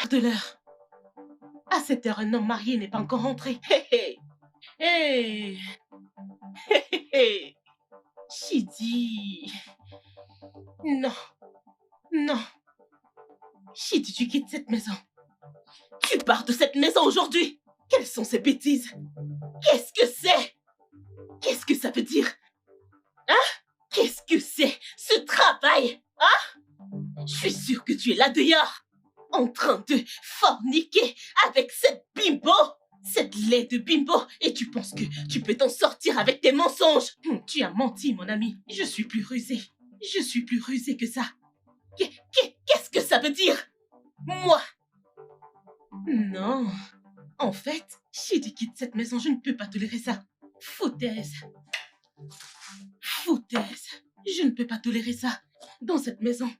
quart de l'heure. À cette heure, un homme marié n'est pas encore rentré. Hé hé. Hé. Hé hé hé. Chidi. Non. Non. Chidi, tu quittes cette maison. Tu pars de cette maison aujourd'hui. Quelles sont ces bêtises? Qu'est-ce que c'est? Qu'est-ce que ça veut dire? Hein? Qu'est-ce que c'est, ce travail? Hein? Je suis sûre que tu es là dehors, en train de forniquer avec cette bimbo, cette laide bimbo, et tu penses que tu peux t'en sortir avec tes mensonges. Tu as menti, mon ami. Je suis plus rusée. Je suis plus rusée que ça. Qu'est-ce que ça veut dire? Moi? Non. En fait, Chidi quitte cette maison, je ne peux pas tolérer ça. Foutaise. Foutaise. Je ne peux pas tolérer ça dans cette maison.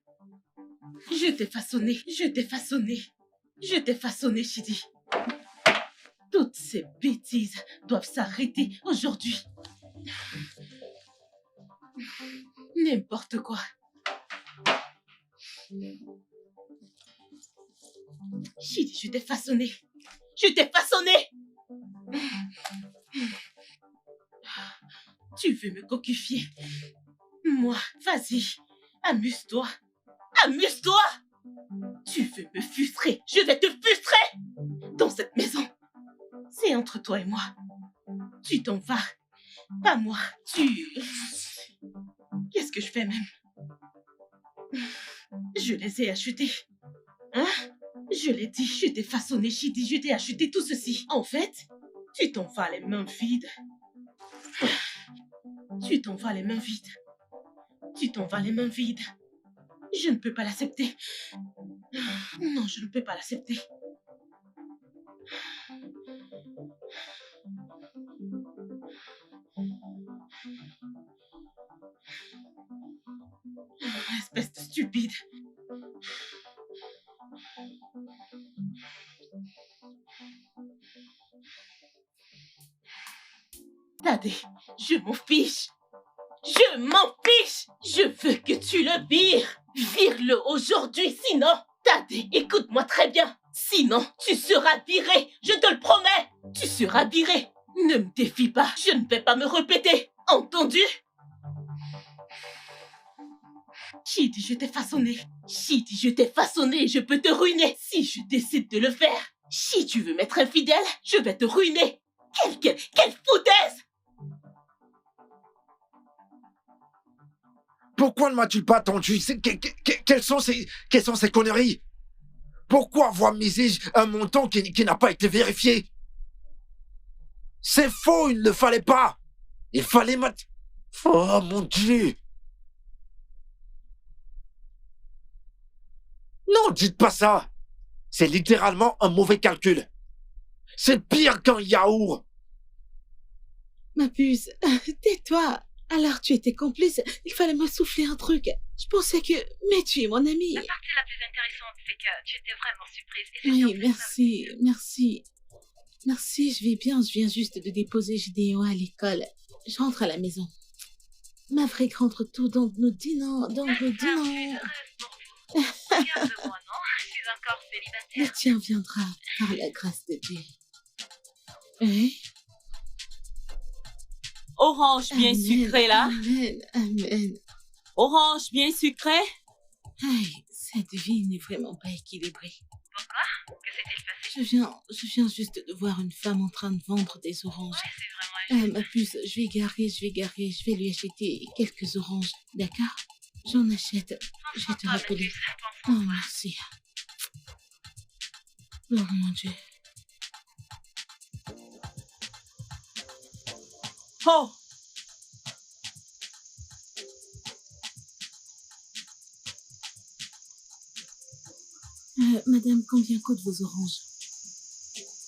Je t'ai façonné, je t'ai façonné. Je t'ai façonné, Chidi. Toutes ces bêtises doivent s'arrêter aujourd'hui. N'importe quoi. Chidi, je t'ai façonné. Je t'ai façonné. Tu veux me cocufier? Moi, vas-y, amuse-toi. Amuse-toi! Tu veux me frustrer? Je vais te frustrer! Dans cette maison. C'est entre toi et moi. Tu t'en vas. Pas moi. Qu'est-ce que je fais même? Je les ai achetés. Hein? Je l'ai dit, je t'ai façonné, Chidi, je t'ai acheté tout ceci. En fait, tu t'en vas les mains vides. Tu t'en vas les mains vides. Tu t'en vas les mains vides. Je ne peux pas l'accepter. Non, je ne peux pas l'accepter. Espèce de stupide. Tadé, je m'en fiche. Je m'en fiche. Je veux que tu le vires. Vire-le aujourd'hui, sinon... Tadé, écoute-moi très bien. Sinon, tu seras viré. Je te le promets. Tu seras viré. Ne me défie pas. Je ne vais pas me répéter. Entendu? Chidi, je t'ai façonné. Chidi, je t'ai façonné et je peux te ruiner si je décide de le faire. Si tu veux m'être infidèle, je vais te ruiner. Quelle foutaise! Pourquoi ne m'as-tu pas attendu? Quelles sont ces conneries? Pourquoi avoir misé un montant qui n'a pas été vérifié? C'est faux, il ne le fallait pas. Il fallait Oh mon Dieu! Non, dites pas ça. C'est littéralement un mauvais calcul. C'est pire qu'un yaourt. Ma puce, tais-toi. Alors tu étais complice, il fallait me souffler un truc. Je pensais que... Mais tu es mon ami. La partie la plus intéressante, c'est que tu étais vraiment surprise. Oui, merci. Merci, je vais bien, je viens juste de déposer Gideon à l'école. Je rentre à la maison. Maverick rentre tout, donc nous dînons. Je suis heureuse pour vous. Fière de moi, non? Je suis encore célibataire. Le tien viendra, par la grâce de Dieu. Hein? Orange bien sucré, là. Amen. Orange bien sucré. Aïe, cette vie n'est vraiment pas équilibrée. Pourquoi? Que s'est-il passé? Je viens juste de voir une femme en train de vendre des oranges. Ouais, c'est vraiment... Ma puce, je vais lui acheter quelques oranges, d'accord? J'en achète, je vais te rappeler. Oh, merci. Oh mon Dieu. Oh! Madame, combien coûtent vos oranges?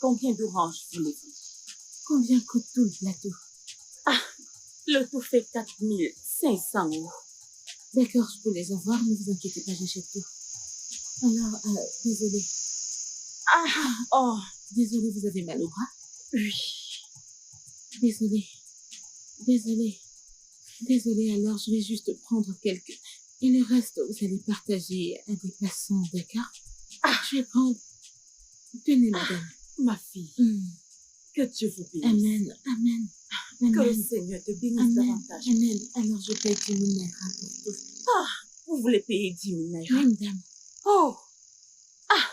Combien d'oranges voulez-vous? Combien coûte tout le plateau? Le tout fait 4500 €. D'accord, je peux les avoir, ne vous inquiétez pas, j'achète tout. Alors, désolée. Oh! Désolée, vous avez mal au bras? Oui. Désolée, alors je vais juste prendre quelques... Et le reste, vous allez partager à des passants, d'accord? Je vais prendre Tenez, madame. Ma fille, Hmm. que Dieu vous bénisse. Amen, amen, Que le amen, Seigneur te bénisse amen, davantage. amen. Alors je paye 10 000 naira pour tout. Vous voulez payer 10 000 naira? Oui, madame. Oh, Ah,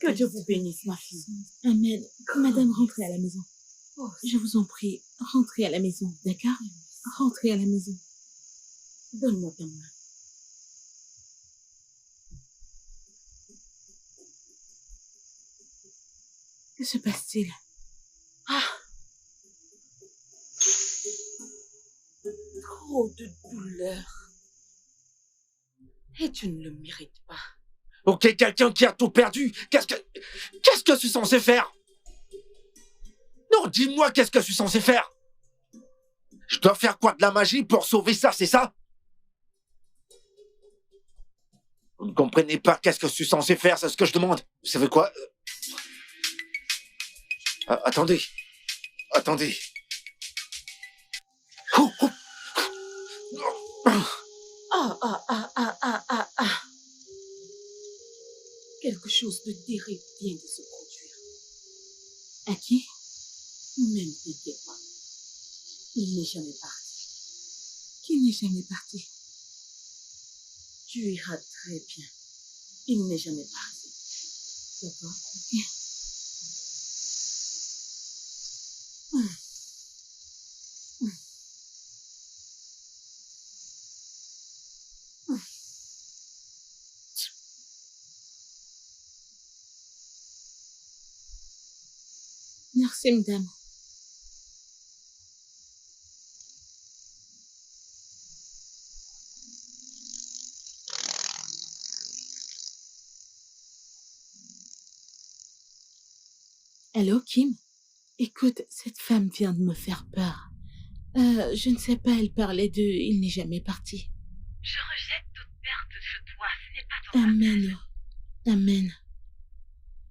que Dieu vous bénisse, ma fille. Amen. Madame, rentrez à la maison. Oh, Je vous en prie, rentrez à la maison, d'accord? Rentrez à la maison. donne-moi ta main. Que se passe-t-il? Trop de douleur. Et tu ne le mérites pas. Ok, quelqu'un qui a tout perdu. Qu'est-ce que je suis censé faire? Non, dis-moi, qu'est-ce que je suis censé faire? Je dois faire quoi, de la magie pour sauver ça, c'est ça? Vous ne comprenez pas qu'est-ce que je suis censé faire, c'est ce que je demande. Vous savez quoi? Attendez. Attendez. Oh, oh. Quelque chose de terrible vient de se produire. À qui? Même t'inquiète pas. Il n'est jamais parti. Qui n'est jamais parti? Tu iras très bien. Il n'est jamais parti. D'accord? Ok. Merci, madame. Allô, Kim? Écoute, cette femme vient de me faire peur. Je ne sais pas, elle parlait de... Il n'est jamais parti. Je rejette toute perte de toi. Ce n'est pas ton Amen. Amen.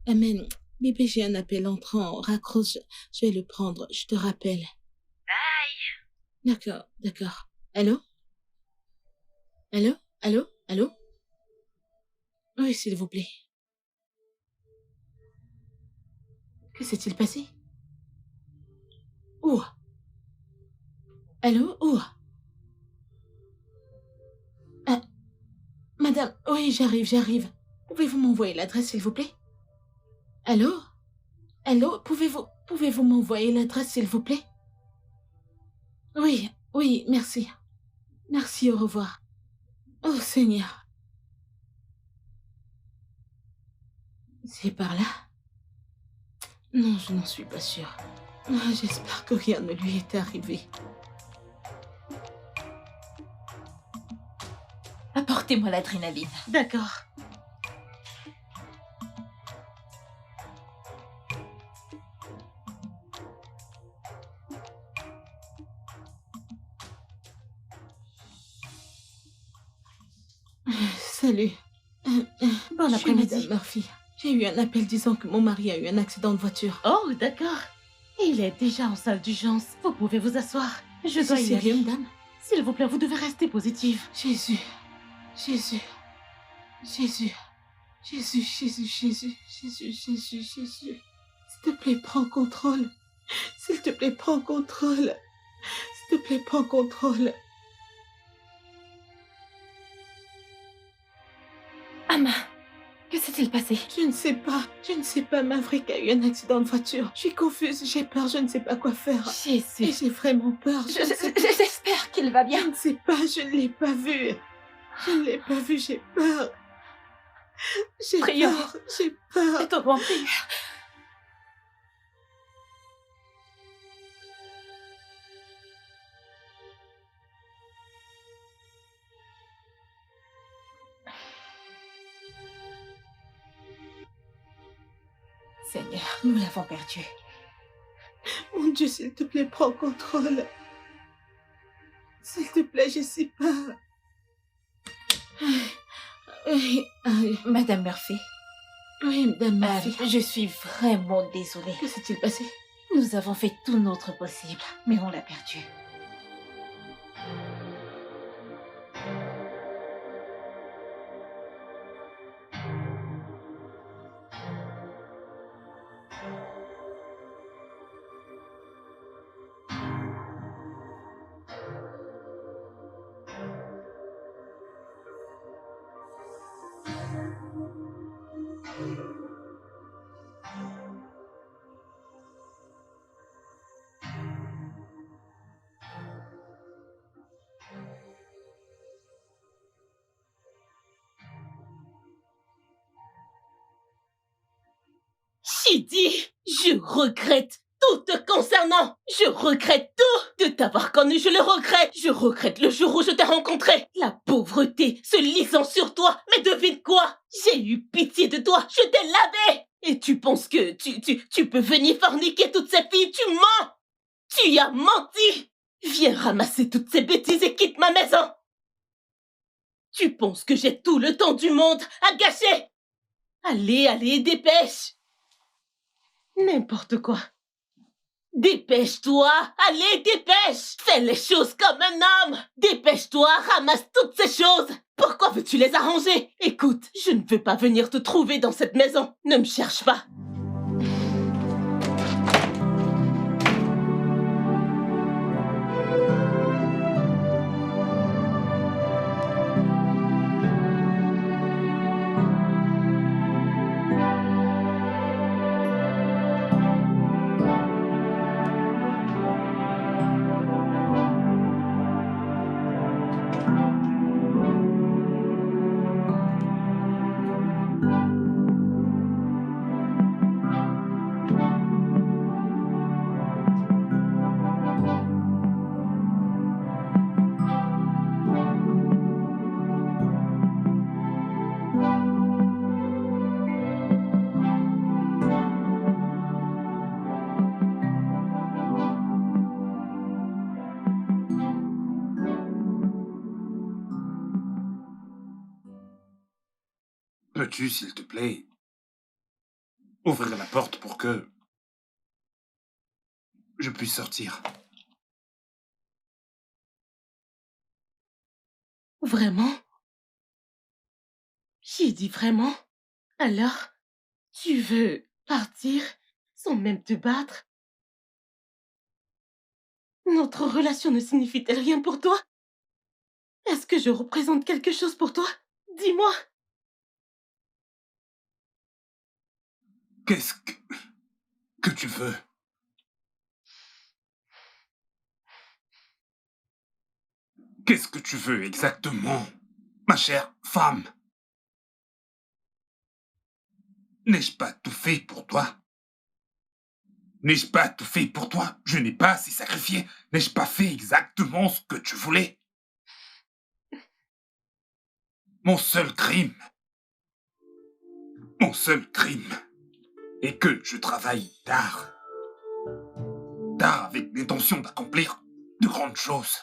Amen. Bébé, j'ai un appel entrant. Raccroche. Je vais le prendre. Je te rappelle. Bye. D'accord, d'accord. Allô? Allô? Allô? Allô? Oui, s'il vous plaît. Que s'est-il passé? Où? Allô? Où? Ah, madame, oui, j'arrive. Pouvez-vous m'envoyer l'adresse, s'il vous plaît? Allô? Allô? Pouvez-vous m'envoyer l'adresse, s'il vous plaît? Oui, merci. Merci, au revoir. Oh, Seigneur. C'est par là? Non, je n'en suis pas sûre. Ah, j'espère que rien ne lui est arrivé. Apportez-moi l'adrénaline. D'accord. Salut. Bon Je suis après-midi. Madame Murphy. J'ai eu un appel disant que mon mari a eu un accident de voiture. Oh, d'accord. Il est déjà en salle d'urgence. Vous pouvez vous asseoir. Je dois C'est y sérieux, aller. madame? S'il vous plaît, vous devez rester positive. Jésus. Jésus. Jésus. Jésus, Jésus, Jésus, Jésus, Jésus, Jésus. S'il te plaît, prends contrôle. S'il te plaît, prends contrôle. S'il te plaît, prends contrôle. Amma, que s'est-il passé? Je ne sais pas, Maverick a eu un accident de voiture. Je suis confuse, j'ai peur, je ne sais pas quoi faire. Et Jésus. j'ai vraiment peur. J'espère qu'il va Je bien. ne sais pas, je ne l'ai pas vu. Je ne l'ai pas vu, j'ai peur. J'ai Prions. peur, j'ai peur. Mettons-nous en prière. Seigneur, nous l'avons perdu. Mon Dieu, s'il te plaît, prends contrôle. S'il te plaît, je sais pas. Madame Murphy, Oui, Madame Murphy. je suis vraiment désolée. Que s'est-il passé? Nous avons fait tout notre possible, mais on l'a perdu. Chidi, je regrette tout te concernant. Je regrette tout de t'avoir connu, je le regrette. Je regrette le jour où je t'ai rencontré. La pauvreté se lisant sur toi. Mais devine quoi? J'ai eu pitié de toi, je t'ai lavé. Et tu penses que tu peux venir forniquer toutes ces filles? Tu mens. Tu as menti. Viens ramasser toutes ces bêtises et quitte ma maison. Tu penses que j'ai tout le temps du monde à gâcher? Allez, dépêche. N'importe quoi. Dépêche-toi, allez, dépêche. Fais les choses comme un homme. Dépêche-toi, ramasse toutes ces choses. Pourquoi veux-tu les arranger? Écoute, je ne veux pas venir te trouver dans cette maison. Ne me cherche pas. Peux-tu, s'il te plaît, ouvrir la porte pour que je puisse sortir? Vraiment? J'ai dit vraiment? Alors, tu veux partir sans même te battre? Notre relation ne signifie-t-elle rien pour toi? Est-ce que je représente quelque chose pour toi? Dis-moi. Qu'est-ce que tu veux? Qu'est-ce que tu veux exactement, ma chère femme? N'ai-je pas tout fait pour toi? N'ai-je pas tout fait pour toi? Je n'ai pas assez sacrifié. N'ai-je pas fait exactement ce que tu voulais? Mon seul crime est que je travaille tard avec l'intention d'accomplir de grandes choses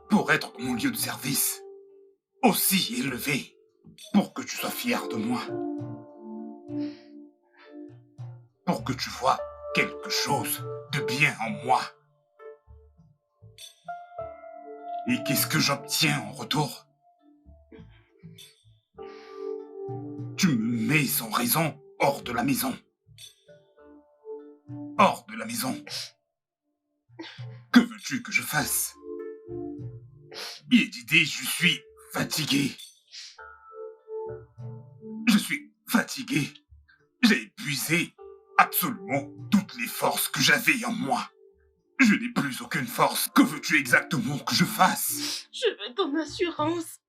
pour être dans mon lieu de service aussi élevé pour que tu sois fier de moi, pour que tu vois quelque chose de bien en moi. Et qu'est-ce que j'obtiens en retour? Tu me mets sans raison hors de la maison. Hors de la maison. Que veux-tu que je fasse? Yedidé, je suis fatigué. Je suis fatigué. J'ai épuisé absolument toutes les forces que j'avais en moi. Je n'ai plus aucune force. Que veux-tu exactement que je fasse? Je veux ton assurance.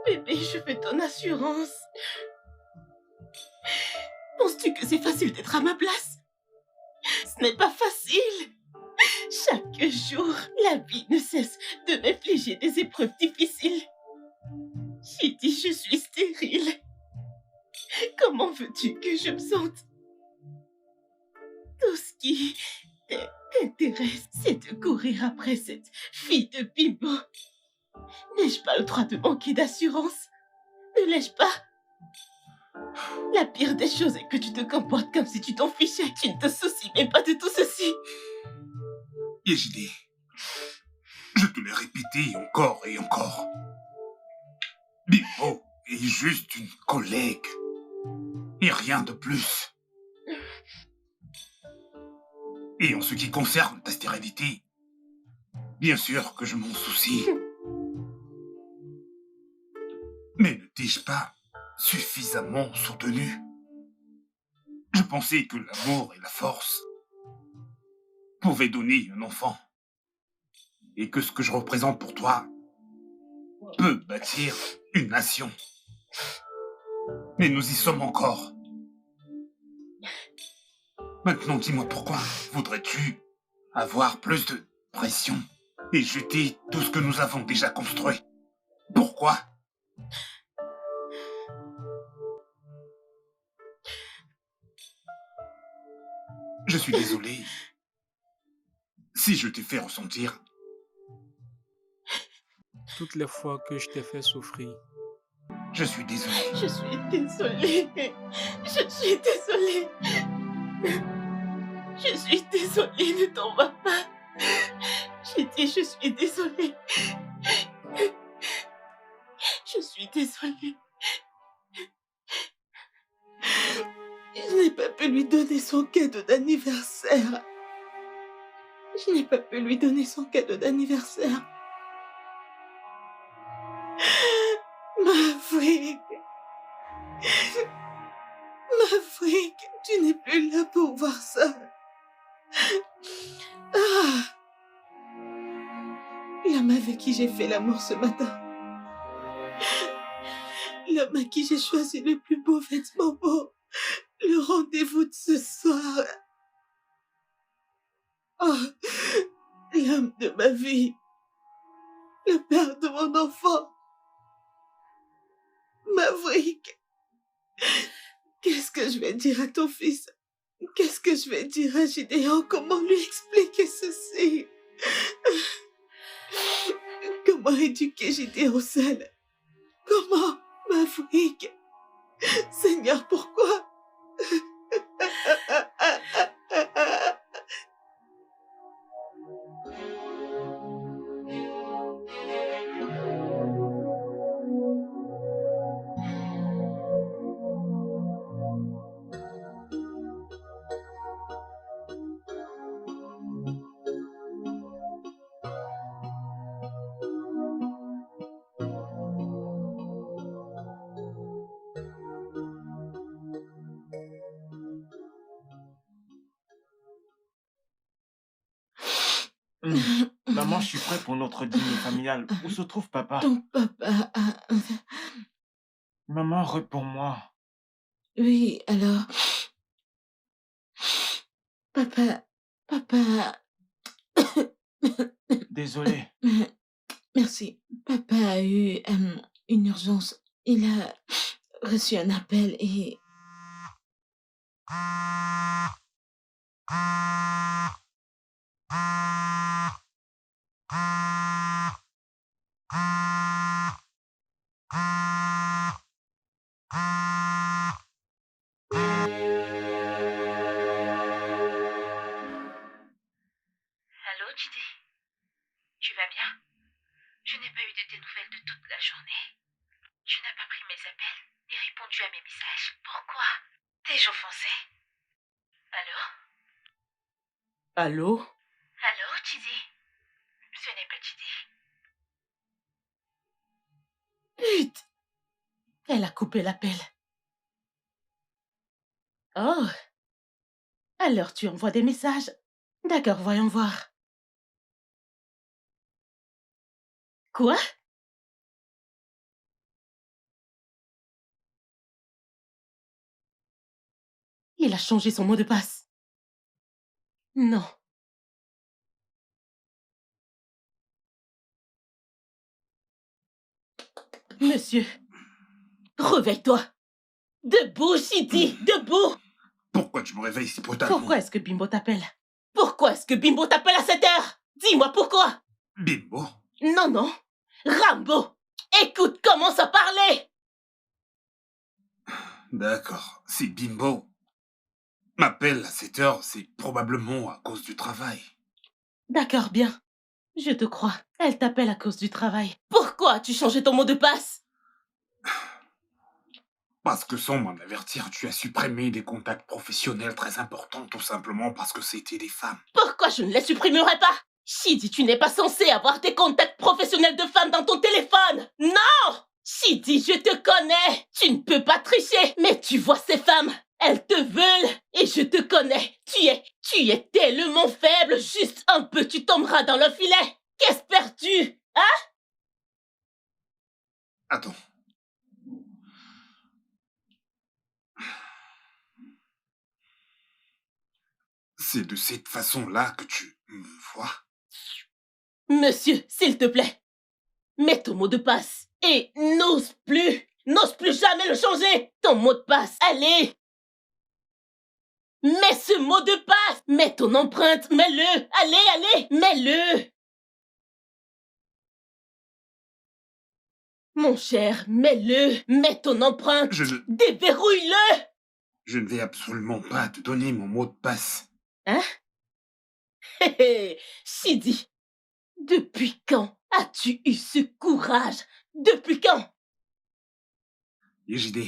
Bébé, je veux ton assurance. Penses-tu que c'est facile d'être à ma place? Ce n'est pas facile. Chaque jour, la vie ne cesse de m'infliger des épreuves difficiles. J'ai dit je suis stérile. Comment veux-tu que je me sente? Tout ce qui t'intéresse, c'est de courir après cette fille de Bimbo. N'ai-je pas le droit de manquer d'assurance? Ne l'ai-je pas? La pire des choses est que tu te comportes comme si tu t'en fichais. Tu ne te soucies même pas de tout ceci. Yejide, je te l'ai répété encore et encore. Bimbo est juste une collègue. Et rien de plus. Et en ce qui concerne ta stérilité, bien sûr que je m'en soucie. Mais ne t'ai-je pas suffisamment soutenu? Je pensais que l'amour et la force pouvaient donner un enfant. Et que ce que je représente pour toi peut bâtir une nation. Mais nous y sommes encore. Maintenant, dis-moi pourquoi voudrais-tu avoir plus de pression et jeter tout ce que nous avons déjà construit? Pourquoi? Je suis désolé si je t'ai fait ressentir. Toutes les fois que je t'ai fait souffrir. Je suis désolé. Je suis désolée. Je suis désolée. Je suis désolée, ne t'en vas pas. J'ai dit, je suis désolée. Je suis désolée. Je n'ai pas pu lui donner son cadeau d'anniversaire. Je n'ai pas pu lui donner son cadeau d'anniversaire. Maverick. Maverick, tu n'es plus là pour voir ça. Ah. L'homme avec qui j'ai fait l'amour ce matin. L'homme à qui j'ai choisi le plus beau vêtement pour le rendez-vous de ce soir. Oh, l'homme de ma vie. Le père de mon enfant. Maverick. Qu'est-ce que je vais dire à ton fils? Qu'est-ce que je vais dire à Gideon? Comment lui expliquer ceci? Comment éduquer Gideon seul? Comment, Maverick? Seigneur, pourquoi? Maman, je suis prêt pour notre dîner familial. Où se trouve papa? Ton papa a... Maman, réponds-moi. Oui, alors... Papa... Désolé. Merci. Papa a eu une urgence. Il a reçu un appel et... Allô, Didi? Tu vas bien? Je n'ai pas eu de tes nouvelles de toute la journée. Tu n'as pas pris mes appels ni répondu à mes messages. Pourquoi? T'es-je offensé? Allô? Allô? Allô, Didi? Ce n'est pas Didi. Putain! Elle a coupé l'appel. Oh! Alors tu envoies des messages? D'accord, voyons voir. Quoi? Il a changé son mot de passe. Non. Monsieur, réveille-toi. Debout, Chidi, debout. Pourquoi tu me réveilles si brutalement? Pourquoi est-ce que Bimbo t'appelle? Pourquoi est-ce que Bimbo t'appelle à cette heure? Dis-moi pourquoi? Bimbo? Non, non. Rambo, écoute, commence à parler. D'accord. Si Bimbo m'appelle à cette heure, c'est probablement à cause du travail. D'accord, bien. Je te crois. Elle t'appelle à cause du travail. Pourquoi as-tu changé ton mot de passe? Parce que sans m'en avertir, tu as supprimé des contacts professionnels très importants tout simplement parce que c'était des femmes. Pourquoi je ne les supprimerai pas? Shidi, tu n'es pas censé avoir des contacts professionnels de femmes dans ton téléphone. Non! Shidi, je te connais. Tu ne peux pas tricher. Mais tu vois ces femmes, elles te veulent. Et je te connais. Tu es tellement faible. Juste un peu, tu tomberas dans le filet. Qu'espères-tu? Hein? Attends. C'est de cette façon-là que tu me vois? Monsieur, s'il te plaît, mets ton mot de passe et n'ose plus jamais le changer. Ton mot de passe, allez. Mets ce mot de passe, mets ton empreinte, mets-le, allez, mets-le. Mon cher, mets-le, mets ton empreinte, déverrouille-le. Je ne vais absolument pas te donner mon mot de passe. Hein? Hé hé, Chidi, depuis quand as-tu eu ce courage? Depuis quand? Yejide,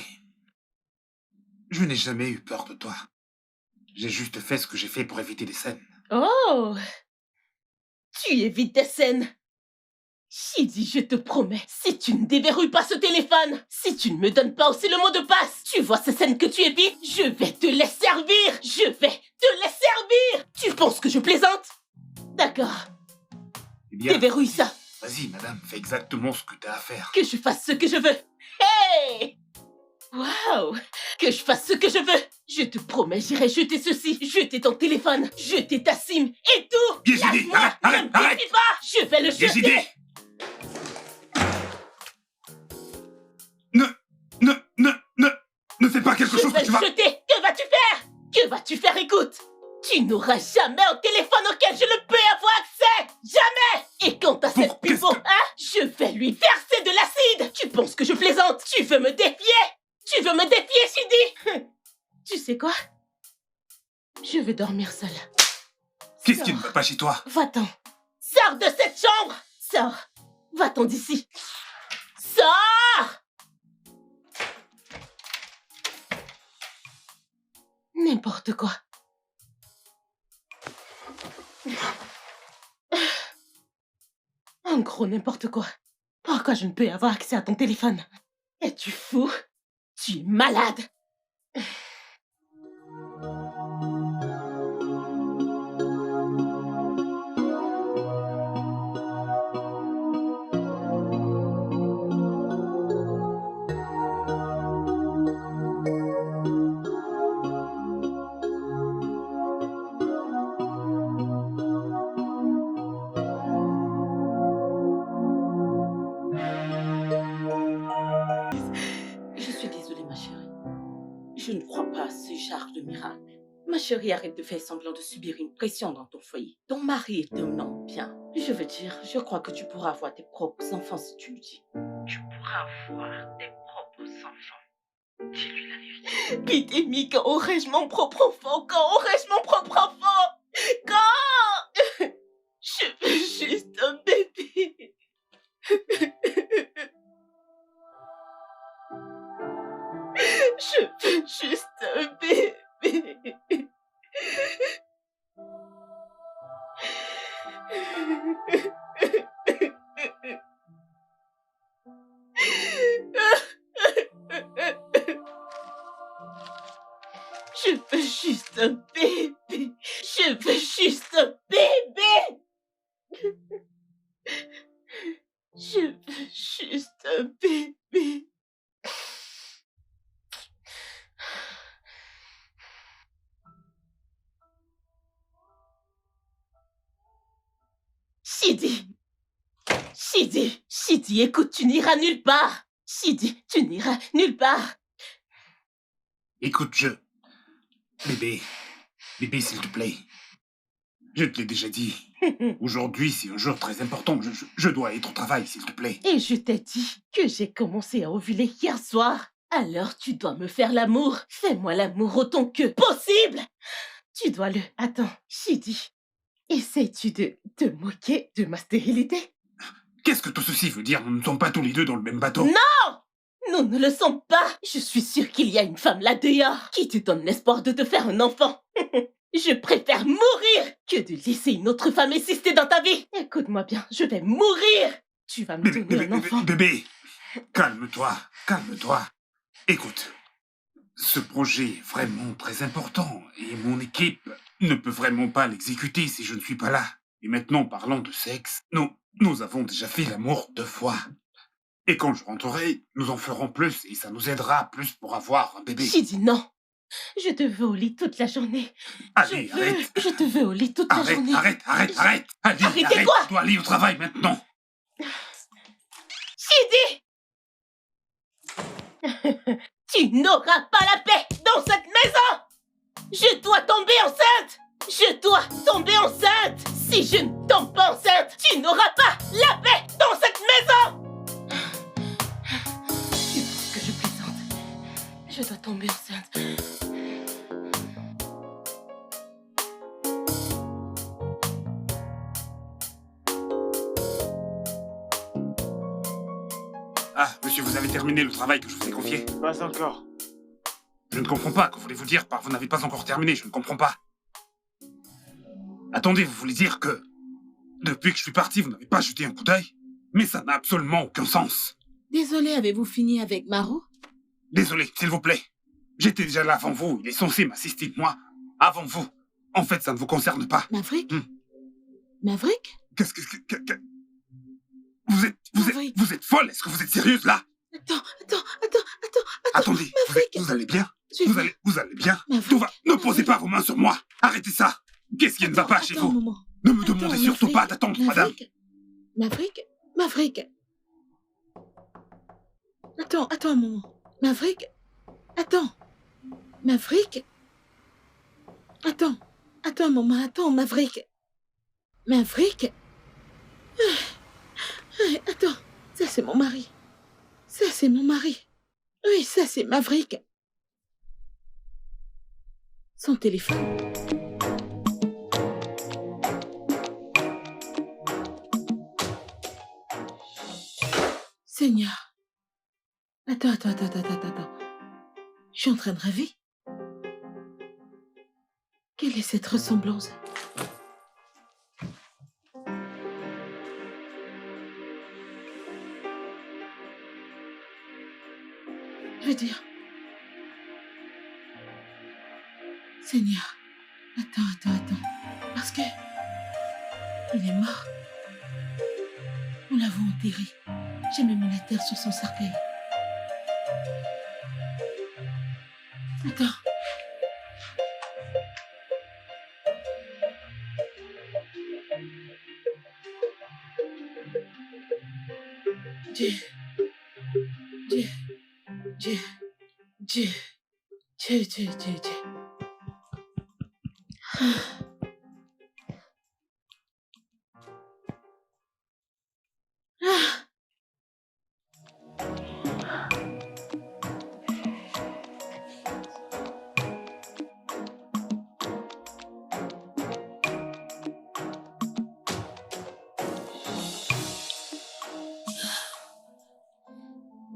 je n'ai jamais eu peur de toi. J'ai juste fait ce que j'ai fait pour éviter des scènes. Oh! Tu évites des scènes. Chidi, je te promets, si tu ne déverrouilles pas ce téléphone, si tu ne me donnes pas aussi le mot de passe, tu vois ces scènes que tu évites, je vais te les servir. Je vais te les servir. Tu penses que je plaisante? D'accord. Eh bien, déverrouille ça. Vas-y, madame, fais exactement ce que t'as à faire. Que je fasse ce que je veux. Hey! Waouh! Que je fasse ce que je veux. Je te promets, j'irai jeter ceci, jeter ton téléphone, jeter ta SIM et tout. Yejide, Lâche-moi, arrête, ne me défie pas. Je vais le jeter. Yejide! Ne fais pas quelque chose que tu vas... Je vais le jeter. Que vas-tu faire? Que vas-tu faire? Écoute. Tu n'auras jamais un téléphone auquel je ne peux avoir accès. Jamais. Et quant à cette pipeau, je vais lui verser de l'acide. Tu penses que je plaisante? Tu veux me défier? Tu veux me défier, Chidi? Tu sais quoi? Je vais dormir seule. Qu'est-ce qui ne va pas chez toi? Va-t'en. Sors de cette chambre. Sors. Va-t'en d'ici. Sors. N'importe quoi. Un gros n'importe quoi. Pourquoi je ne peux avoir accès à ton téléphone? Es-tu fou? Tu es malade. Je suis désolée, ma chérie. Je ne crois pas à ce genre de miracle. Ma chérie, arrête de faire semblant de subir une pression dans ton foyer. Ton mari est un homme bien. Je veux dire, je crois que tu pourras avoir tes propres enfants si tu le dis. Tu pourras avoir tes propres enfants. Dis-lui la vérité. Pitemi, quand aurais-je mon propre enfant? Quand aurais-je mon propre enfant? Quand? Je veux juste un bébé. Je veux juste un bébé. Je veux juste un bébé. Je veux juste un bébé. Je veux juste un bébé. Chidi, écoute, tu n'iras nulle part. Chidi, tu n'iras nulle part. Écoute, Bébé, s'il te plaît. Je te l'ai déjà dit. Aujourd'hui, c'est un jour très important. Je dois être au travail, s'il te plaît. Et je t'ai dit que j'ai commencé à ovuler hier soir. Alors tu dois me faire l'amour. Fais-moi l'amour autant que possible. Tu dois le... Attends, Chidi, essaies-tu de te moquer de ma stérilité? Qu'est-ce que tout ceci veut dire? Nous ne sommes pas tous les deux dans le même bateau. Non! Nous ne le sommes pas. Je suis sûre qu'il y a une femme là dehors qui te donne l'espoir de te faire un enfant. Je préfère mourir que de laisser une autre femme exister dans ta vie. Écoute-moi bien, je vais mourir. Tu vas me donner un enfant. Bébé, calme-toi. Écoute, ce projet est vraiment très important et mon équipe ne peut vraiment pas l'exécuter si je ne suis pas là. Et maintenant, parlant de sexe, nous avons déjà fait l'amour 2 fois. Et quand je rentrerai, nous en ferons plus et ça nous aidera plus pour avoir un bébé. J'ai dit non. Je te veux au lit toute la journée. Allez, Je veux, arrête. je te veux au lit toute la Arrête, journée. arrête. Allez, Arrêtez arrête. quoi? Tu dois aller au travail maintenant. Chidi! Tu n'auras pas la paix dans cette maison! Je dois tomber enceinte! Je dois tomber enceinte! Si je ne tombe pas enceinte, tu n'auras pas la paix dans cette maison! Tu penses que je plaisante? Je dois tomber enceinte. Ah, monsieur, vous avez terminé le travail que je vous ai confié? Pas encore. Je ne comprends pas. Que voulez-vous dire par vous n'avez pas encore terminé? Je ne comprends pas. Attendez, vous voulez dire que depuis que je suis parti, vous n'avez pas jeté un coup d'œil? Mais ça n'a absolument aucun sens. Désolé, avez-vous fini avec Maro? Désolé, s'il vous plaît. J'étais déjà là avant vous. Il est censé m'assister, moi, avant vous. En fait, ça ne vous concerne pas. Maverick? Hmm. Maverick? Qu'est-ce que... Vous êtes folle? Est-ce que vous êtes sérieuse, là? Attends. Attendez, Maverick. vous allez bien? Je vais- Vous allez bien? Maverick, Tout va... Ne posez Maverick. pas vos mains sur moi. Arrêtez ça. Qu'est-ce qui ne va pas chez Attends un vous? moment. Ne me Attends, demandez surtout Maverick. pas d'attendre, madame. Maverick. Attends un moment. Maverick. Attends un moment. Attends, Maverick. Attends. Ça, c'est mon mari. Oui, ça, c'est Maverick. Son téléphone. Seigneur. Attends. Je suis en train de rêver. Quelle est cette ressemblance? Je veux dire... Seigneur. Attends. Parce que... Il est mort. Nous l'avons enterré. J'ai même mis la terre sur son cercueil. Attends. Dieu.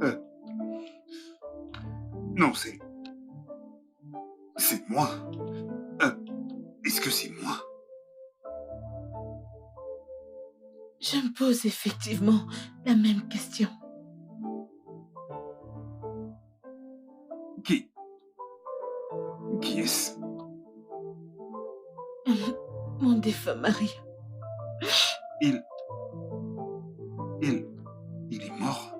Ah. Non, c'est moi. Est-ce que c'est moi? Je me pose effectivement la même question. Qui est-ce? Mon défunt mari. Il est mort?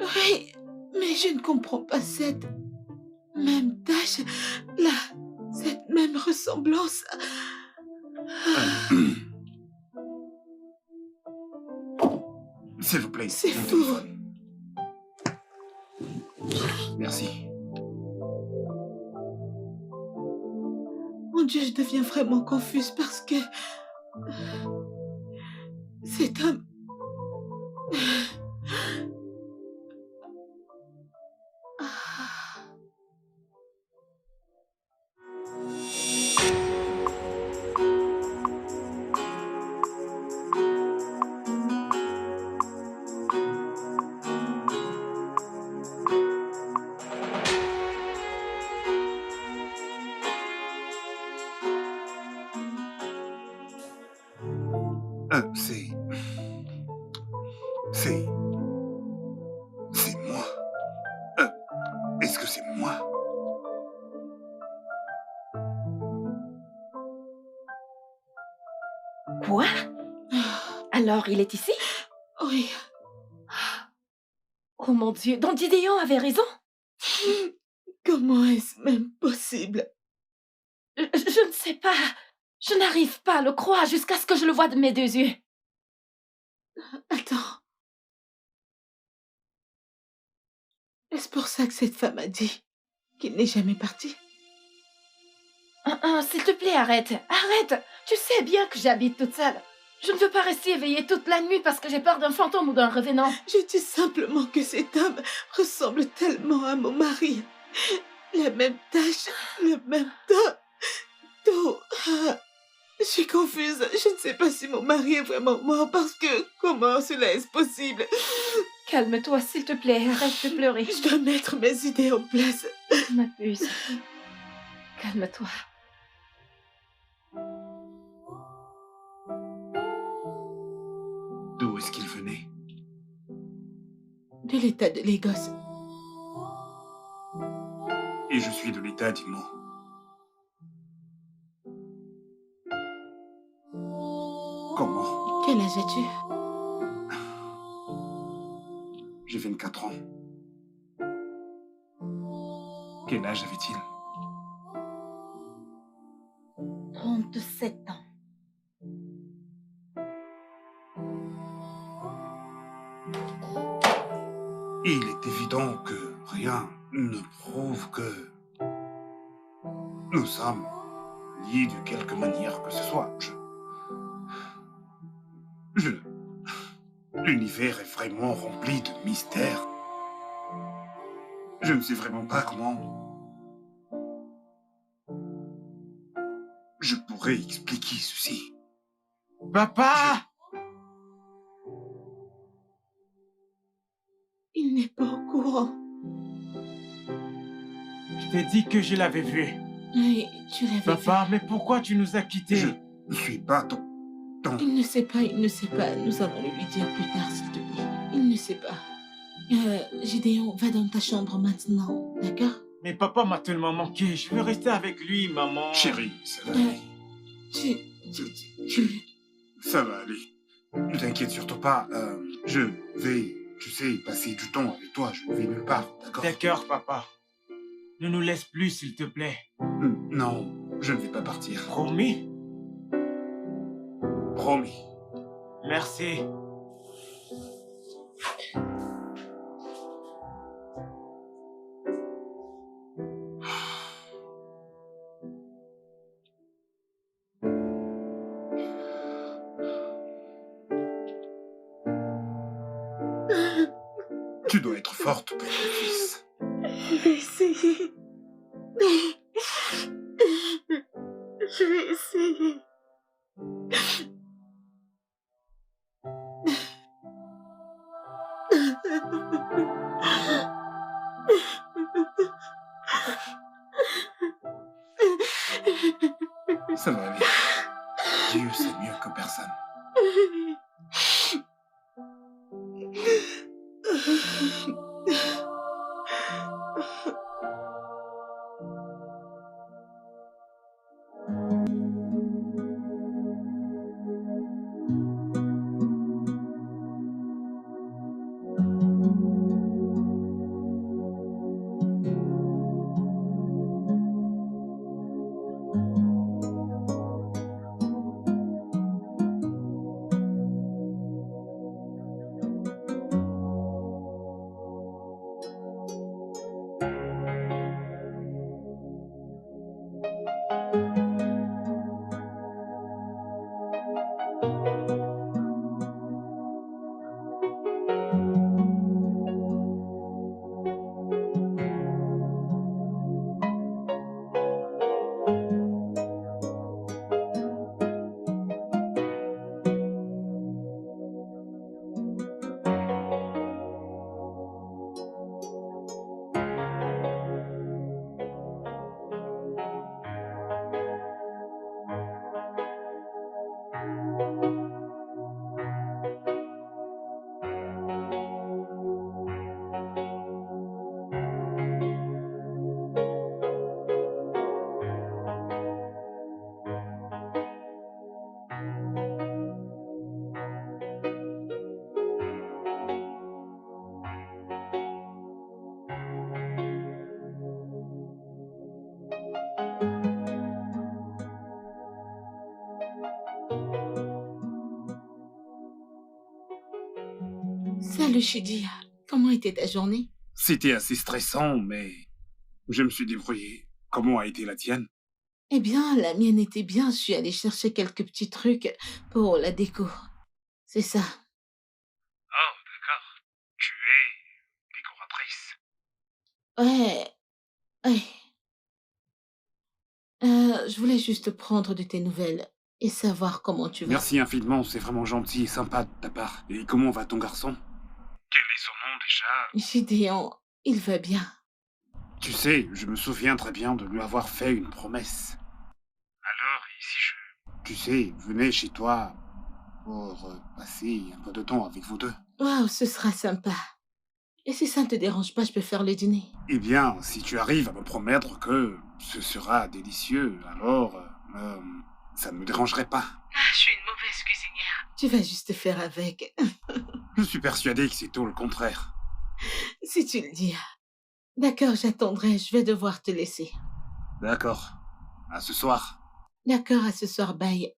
Oui, mais je ne comprends pas cette même tâche, cette même ressemblance. S'il vous plaît. C'est mon fou. téléphone. Merci. Mon Dieu, je deviens vraiment confuse parce que... Cet homme... Ah. C'est moi. Est-ce que c'est moi? Quoi? Alors, il est ici? Oui. Oh mon Dieu, donc Gideon avait raison. Comment est-ce même possible? Je ne sais pas. Je n'arrive pas à le croire jusqu'à ce que je le voie de mes deux yeux. Attends. Est-ce pour ça que cette femme a dit qu'il n'est jamais parti? S'il te plaît, arrête. Arrête. Tu sais bien que j'habite toute seule. Je ne veux pas rester éveillée toute la nuit parce que j'ai peur d'un fantôme ou d'un revenant. Je dis simplement que cet homme ressemble tellement à mon mari. La même tache, le même dos. Ah, je suis confuse. Je ne sais pas si mon mari est vraiment mort parce que comment cela est possible? Calme-toi, s'il te plaît. Arrête de pleurer. Je dois mettre mes idées en place. Ma puce. Calme-toi. D'où est-ce qu'il venait? De l'état de Lagos. Et je suis de l'état d'Imo. Comment? Quel âge as-tu? J'ai 24 ans. Quel âge avait-il? 37 ans. Il est évident que rien ne prouve que nous sommes liés de quelque manière que ce soit. L'univers est vraiment rempli de mystères. Je ne sais vraiment pas comment je pourrais expliquer ceci. Papa! Il n'est pas au courant. Je t'ai dit que je l'avais vu. Oui, tu l'avais Papa, mais pourquoi tu nous as quittés? Je ne suis pas ton... vu. Il ne sait pas. Nous allons le lui dire plus tard, s'il te plaît. Il ne sait pas. Gideon, va dans ta chambre maintenant, d'accord? Mais papa m'a tellement manqué. Je veux rester avec lui, maman. Chérie, ça va aller. Ça va aller. Ne t'inquiète surtout pas. Je vais, tu sais, passer du temps avec toi. Je ne vais nulle part, d'accord? D'accord, papa. Ne nous laisse plus, s'il te plaît. Non, je ne vais pas partir. Promis? Promis. Merci. Tu dois être forte pour ton fils. Je vais essayer. Je vais essayer. Ça va aller. Dieu sait mieux que personne. Salut Chidi, comment était ta journée? C'était assez stressant, mais je me suis débrouillé. Comment a été la tienne? Eh bien, la mienne était bien, je suis allée chercher quelques petits trucs pour la déco. C'est ça. Oh, d'accord. Tu es décoratrice. Ouais, ouais. Je voulais juste prendre de tes nouvelles et savoir comment tu vas. Merci infiniment, c'est vraiment gentil et sympa de ta part. Et comment va ton garçon? Quel est son nom déjà? Gideon, il va bien. Tu sais, je me souviens très bien de lui avoir fait une promesse. Alors, et si je... Tu sais, venais chez toi pour passer un peu de temps avec vous deux. Waouh, ce sera sympa. Et si ça ne te dérange pas, je peux faire le dîner. Eh bien, si tu arrives à me promettre que ce sera délicieux, alors ça ne me dérangerait pas. Ah, je suis une mauvaise cuisinière. Tu vas juste faire avec. Je suis persuadé que c'est tout le contraire. Si tu le dis. D'accord, j'attendrai, je vais devoir te laisser. D'accord. À ce soir. D'accord, à ce soir, bye.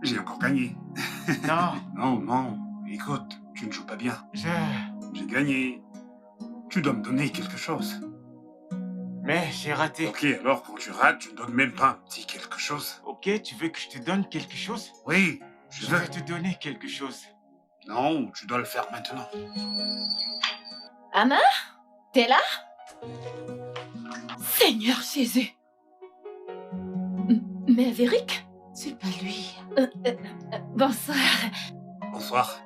J'ai encore gagné. Non, Non, non. Écoute, tu ne joues pas bien. je... J'ai gagné. Tu dois me donner quelque chose. Mais j'ai raté. Ok, alors quand tu rates, tu ne donnes même pas un petit quelque chose. Ok, tu veux que je te donne quelque chose? Oui, je Je veux. vais te donner quelque chose. Non, tu dois le faire maintenant. Anna? T'es là? Seigneur Jésus! Maverick? C'est pas lui. Bonsoir. Bonsoir.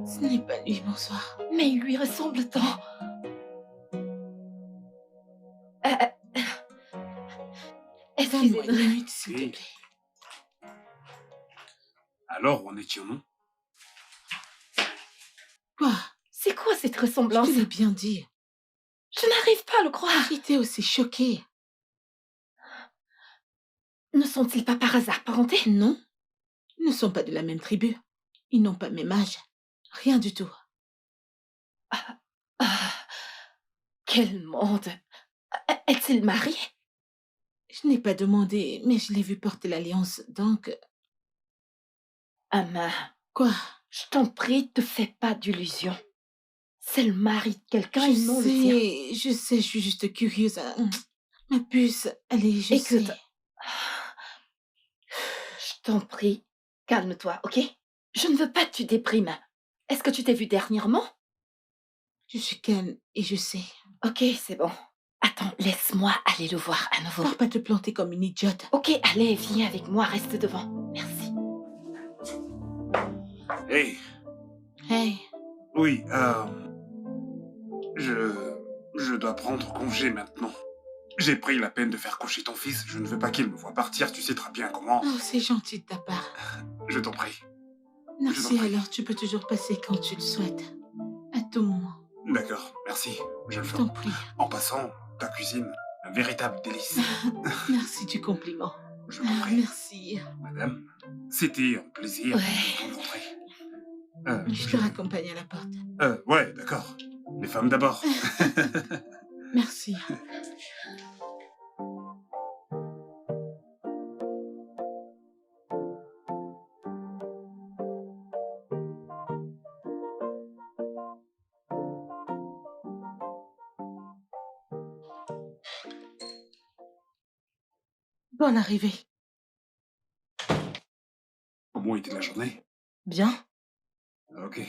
Ce n'est pas lui, bonsoir. Mais il lui ressemble tant. Euh, Donne-moi une Excusez-moi. minute, s'il Oui. te plaît. Alors, en étions-nous? Quoi? C'est quoi cette Je ressemblance? te l'ai bien dit. Je n'arrive pas à le croire. J'étais aussi choquée. Ne sont-ils pas par hasard parentés? Non, ils ne sont pas de la même tribu. Ils n'ont pas le même âge. Rien du tout. Ah, quel monde! Est-il marié? Je n'ai pas demandé, mais je l'ai vu porter l'alliance, donc... Anna, Quoi? je t'en prie, te fais pas d'illusions. C'est le mari de quelqu'un Je et non le sien. sais, je suis juste curieuse. Ma puce, allez, je sais. Écoute, je t'en prie, calme-toi, ok? Je ne veux pas que tu déprimes. Est-ce que tu t'es vu dernièrement? Je suis calme et je sais. Ok, c'est bon. Attends, laisse-moi aller le voir à nouveau. Faut pas te planter comme une idiote. Ok, allez, viens avec moi, reste devant. Merci. Hey, Hey, oui, je dois prendre congé maintenant. J'ai pris la peine de faire coucher ton fils. Je ne veux pas qu'il me voie partir. Tu sais très bien comment. oh, c'est gentil de ta part. Je t'en prie. Merci, prie. alors tu peux toujours passer quand tu le souhaites. À tout moment. D'accord, merci. Je le Je ferai. t'en prie. En passant, ta cuisine, un véritable délice. Merci du compliment. Je t'en prie. Merci. Madame, c'était un plaisir Ouais. de vous rencontrer. Je te raccompagne à la porte. Ouais, d'accord. Les femmes d'abord. Merci. Bonne arrivée. Comment était la journée? Bien. Ok.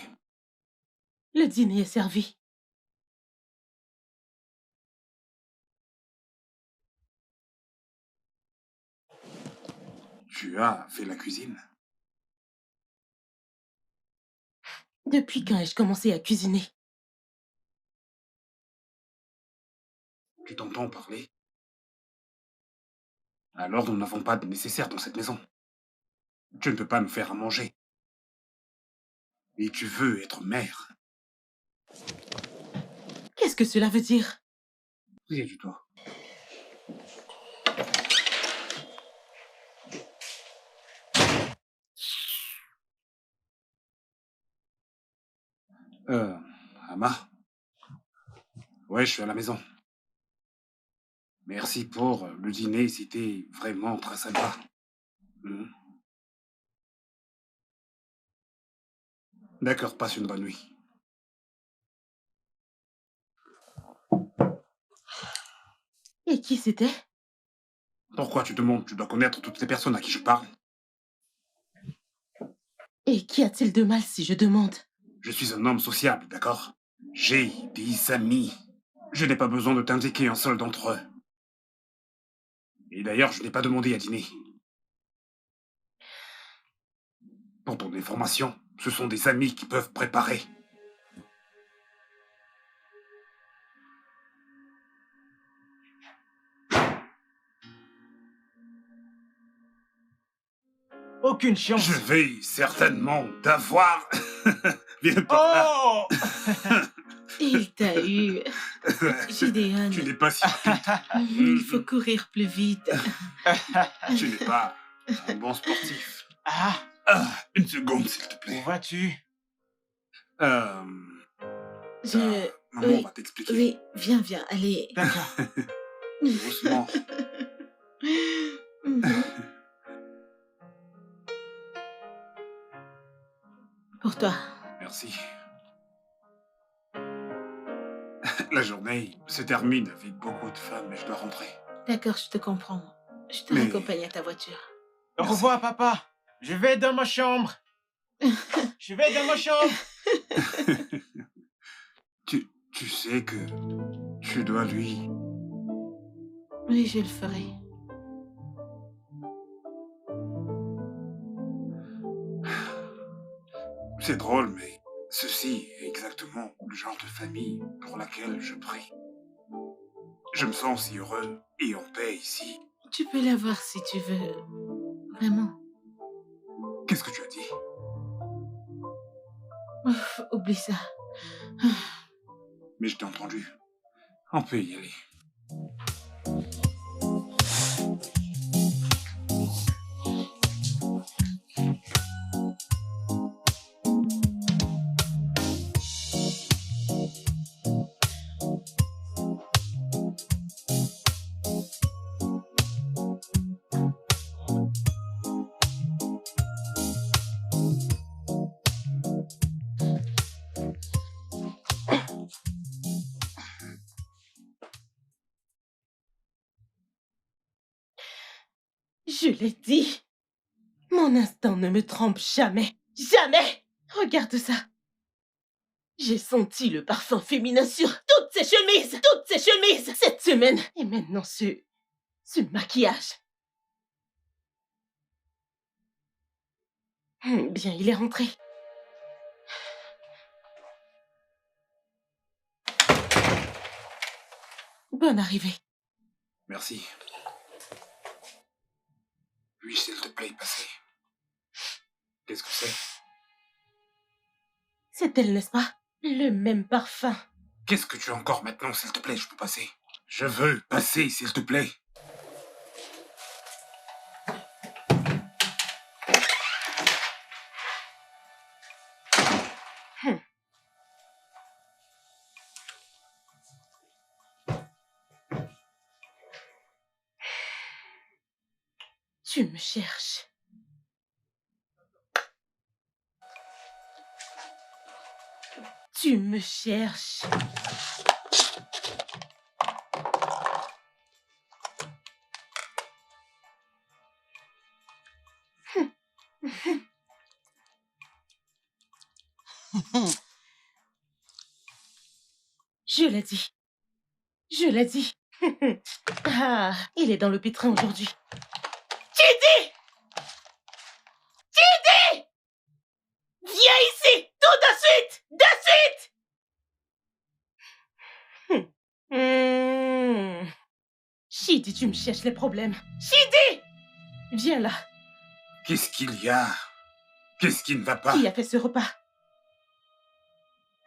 Le dîner est servi. Tu as fait la cuisine? Depuis quand ai-je commencé à cuisiner? Tu t'entends parler? Alors nous n'avons pas de nécessaire dans cette maison. Tu ne peux pas nous faire à manger. Et tu veux être mère. Qu'est-ce que cela veut dire? Rien du tout. Ama? Ouais, je suis à la maison. Merci pour le dîner, c'était vraiment très sympa. Mhm. D'accord, passe une bonne nuit. Et qui c'était? Pourquoi tu demandes? Tu dois connaître toutes les personnes à qui je parle. Et qu'y a-t-il de mal si je demande? Je suis un homme sociable, d'accord? J'ai des amis. Je n'ai pas besoin de t'indiquer un seul d'entre eux. Et d'ailleurs, je n'ai pas demandé à dîner. Pour ton information, ce sont des amis qui peuvent préparer. Aucune chance. Je vais certainement t'avoir. Viens par là. Oh Il t'a eu. Gideon, Tu n'es pas si rapide. il faut courir plus vite. Tu n'es pas un bon sportif. Ah, Une seconde, s'il te où plaît. vas-tu? Je... Maman Oui, va t'expliquer. oui, viens, allez. D'accord. Doucement. Mhm. Pour toi. Merci. La journée se termine avec beaucoup de femmes et je dois rentrer. D'accord, je te comprends. Je te Mais- raccompagne à ta voiture. Au Merci. revoir, papa. Je vais dans ma chambre. Je vais dans ma chambre. Tu sais que tu dois lui... Oui, je le ferai. C'est drôle, mais ceci est exactement le genre de famille pour laquelle je prie. Je me sens si heureux et en paix ici. Tu peux l'avoir si tu veux. Vraiment. Qu'est-ce que tu as dit? Ouf, oublie ça. Mais je t'ai entendu. On peut y aller. Je l'ai dit. Mon instinct ne me trompe jamais. Jamais! Regarde ça. J'ai senti le parfum féminin sur toutes ces chemises! Toutes ces chemises! Cette semaine! Et maintenant ce maquillage. Bien, il est rentré. Bonne arrivée. Merci. Puis-je, s'il te plaît, passer? Qu'est-ce que c'est? C'est elle, n'est-ce pas? Le même parfum. Qu'est-ce que tu as encore maintenant, s'il te plaît? Je peux passer. Je veux passer, s'il te plaît. Tu me cherches. Tu me cherches. Je l'ai dit. Je l'ai dit. Ah, il est dans le pétrin aujourd'hui. J'ai dit! Chidi, tu me cherches les problèmes. Chidi! Viens là. Qu'est-ce qu'il y a? Qu'est-ce qui ne va pas? Qui a fait ce repas?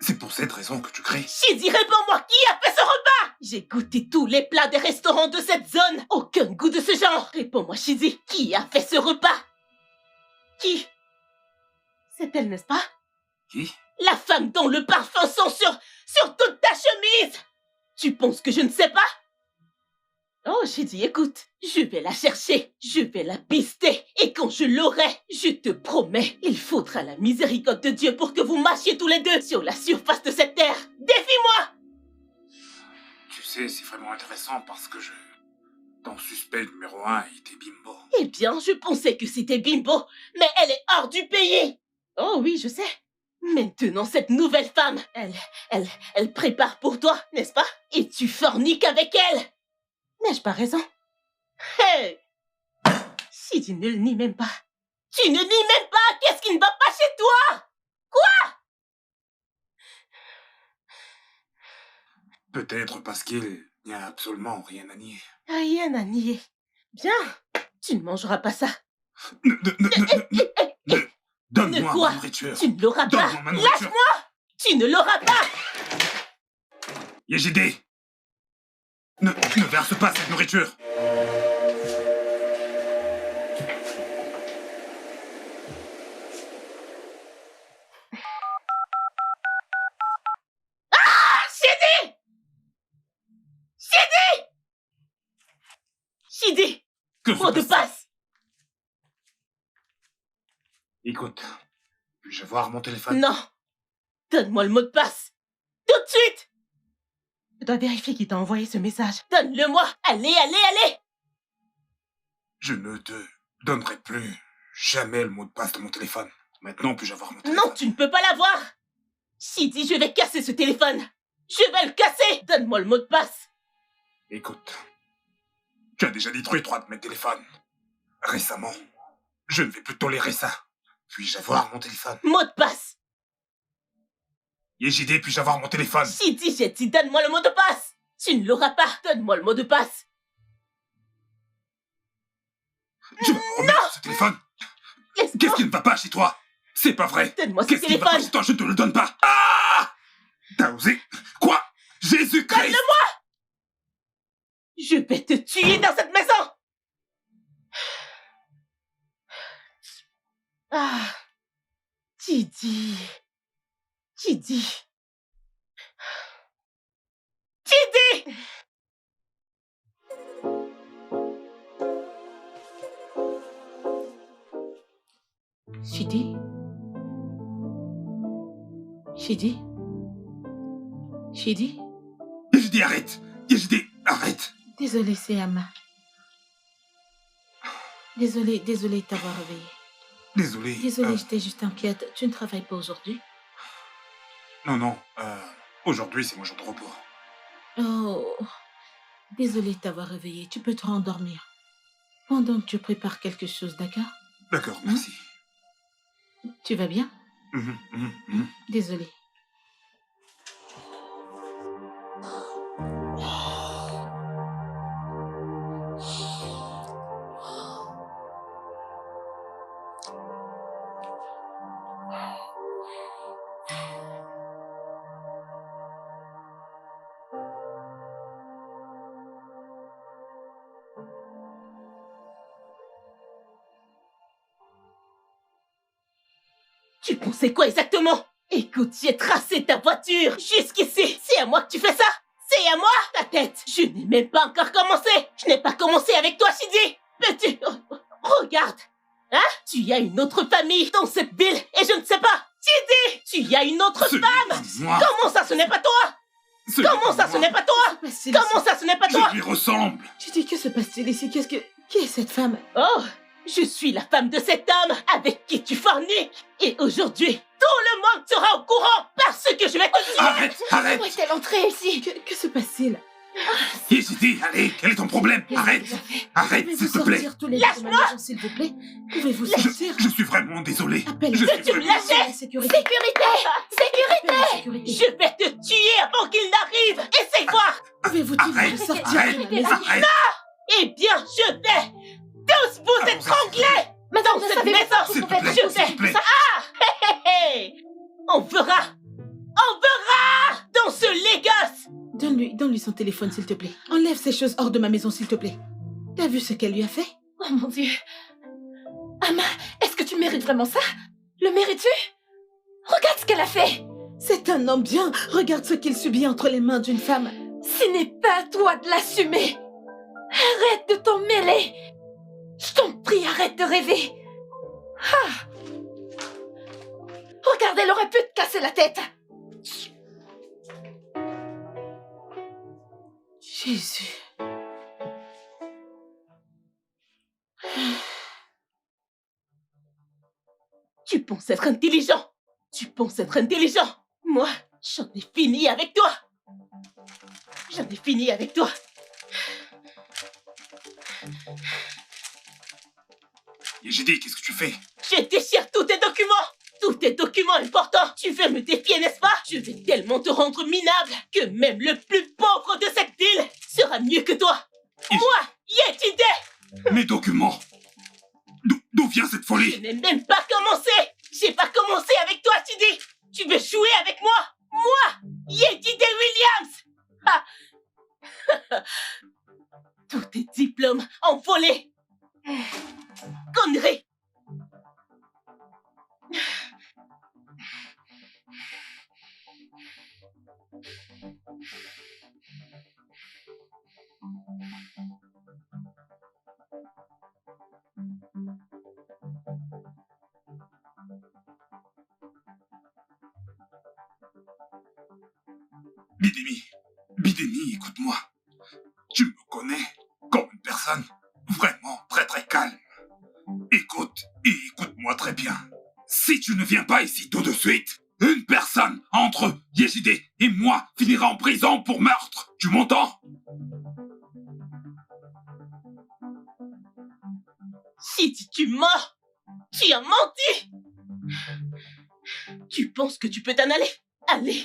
C'est pour cette raison que tu cries? Chidi, réponds-moi, qui a fait ce repas? J'ai goûté tous les plats des restaurants de cette zone. Aucun goût de ce genre. Réponds-moi, Chidi, qui a fait ce repas? Qui? C'est elle, n'est-ce pas? Qui? La femme dont le parfum sent sur toute ta chemise. Tu penses que je ne sais pas? Oh, Chidi, écoute, je vais la chercher, je vais la pister, et quand je l'aurai, je te promets, il faudra la miséricorde de Dieu pour que vous marchiez tous les deux sur la surface de cette terre. Défie-moi! Tu sais, c'est vraiment intéressant parce que ton suspect numéro 1 était Bimbo. Eh bien, je pensais que c'était Bimbo, mais elle est hors du pays. Oh oui, je sais. Maintenant, cette nouvelle femme, elle prépare pour toi, n'est-ce pas? Et tu forniques avec elle. N'ai-je pas raison? Hey! Si tu ne le nies même pas. Tu ne nies même pas! Qu'est-ce qui ne va pas chez toi? Quoi? Peut-être parce qu'il n'y a absolument rien à nier. Rien à nier. Bien, tu ne mangeras pas ça. Donne-moi quoi? ma nourriture. Tu ne l'auras pas. Donne-moi ma nourriture. Lâche-moi! Tu ne l'auras pas. Yejide! Ne verse pas cette nourriture! Ah! Chidi! Chidi! Chidi! Que Mot de se passe-t-il? passe! Écoute, puis-je voir mon téléphone? Non! Donne-moi le mot de passe! Tout de suite! Je dois vérifier qui t'a envoyé ce message. Donne-le-moi! Allez, allez, allez! Je ne te donnerai plus jamais le mot de passe de mon téléphone. Maintenant, puis-je avoir mon téléphone? Non, tu ne peux pas l'avoir! Chidi, je vais casser ce téléphone! Je vais le casser! Donne-moi le mot de passe! Écoute, tu as déjà détruit 3 de mes téléphones. Récemment, je ne vais plus tolérer ça. Puis-je avoir mon téléphone? Mot de passe! Yejide, puis-je avoir mon téléphone? Chidi, j'ai dit donne-moi le mot de passe! Tu ne l'auras pas! Donne-moi le mot de passe! Tu vas me remettre ce téléphone? Laisse-moi! Qu'est-ce qui ne va pas chez toi? C'est pas vrai! Donne-moi ce Qu'est-ce qui ne va pas téléphone! chez toi? Je ne te le donne pas! Ah! T'as osé? Quoi? Jésus-Christ! Donne-le-moi! Je vais te tuer dans cette maison! Ah! Chidi! Chidi! Chidi! Chidi? Chidi? Chidi? Yejide, arrête! Yejide, arrête! Désolée, c'est Amma. Désolée de t'avoir réveillée. Désolé. Désolée, j'étais juste inquiète. Tu ne travailles pas aujourd'hui? Non. Aujourd'hui, c'est mon jour de repos. Oh, désolée de t'avoir réveillée. Tu peux te rendormir. Pendant que tu prépares quelque chose, d'accord? D'accord, merci. Tu vas bien? Désolée. Tu pensais quoi exactement? Écoute, j'ai tracé ta voiture jusqu'ici. C'est à moi que tu fais ça? C'est à moi? Ta tête. Je n'ai même pas encore commencé. Je n'ai pas commencé avec toi, Chidi. Mais tu... Regarde. Hein? Tu as une autre famille dans cette ville et je ne sais pas. Chidi, tu as une autre femme. Moi. Comment ça, ce n'est pas toi? Comment ça, ce n'est pas toi? Comment ça, ce n'est pas toi? Je lui ressemble. Chidi, que se passe-t-il ici? Qui est cette femme? Oh, je suis la femme de cet homme avec qui tu forniques. Et aujourd'hui, tout le monde sera au courant parce que je vais te tuer. Arrête. Où est-elle entrée ici? Que se passe-t-il? Yejide, allez, quel est ton problème? Arrête, Pouvez-vous s'il te plaît. sortir tous les deux de ma maison, s'il vous plaît? Pouvez-vous sortir? Je suis vraiment désolé. Appelle Je suis Tu me vraiment... lâches? Sécurité. Sécurité. Je vais te tuer avant qu'il n'arrive. Essaye voir. Pouvez-vous tous sortir de ma maison? Arrête. Eh bien, je vais tous vous étrangler Madame, dans ne cette savez maison. pas, vous S'il te pouvez plaît, Je s'il te plaît. vais. Hé. On verra dans ce Lagos. Donne-lui son téléphone, s'il te plaît. Enlève ces choses hors de ma maison, s'il te plaît. T'as vu ce qu'elle lui a fait? Oh mon Dieu. Ama, est-ce que tu mérites vraiment ça? Le mérites-tu? Regarde ce qu'elle a fait. C'est un homme bien. Regarde ce qu'il subit entre les mains d'une femme. Ce n'est pas à toi de l'assumer. Arrête de t'en mêler. Je t'en prie, arrête de rêver. Ah. Regarde, elle aurait pu te casser la tête. Jésus. Tu penses être intelligent. Moi, j'en ai fini avec toi. J'ai dit, qu'est-ce que tu fais? Je déchire tous tes documents importants. Tu veux me défier, n'est-ce pas? Je vais tellement te rendre minable que même le plus pauvre de cette ville sera mieux que toi. Moi, Yétide, Mes documents! D'où vient cette je folie? n'ai même pas commencé. J'ai pas commencé avec toi, Tidi. Tu veux jouer avec moi? Moi, Yétide Williams. Ah. Tous tes diplômes envolés. Connerie. Bidemi, écoute-moi. Tu me connais comme une personne vraiment très très calme. Écoute, et écoute-moi très bien. Si tu ne viens pas ici tout de suite, une personne entre Yézide et moi finira en prison pour meurtre. Tu m'entends? Si tu mens, tu as menti. Tu penses que tu peux t'en aller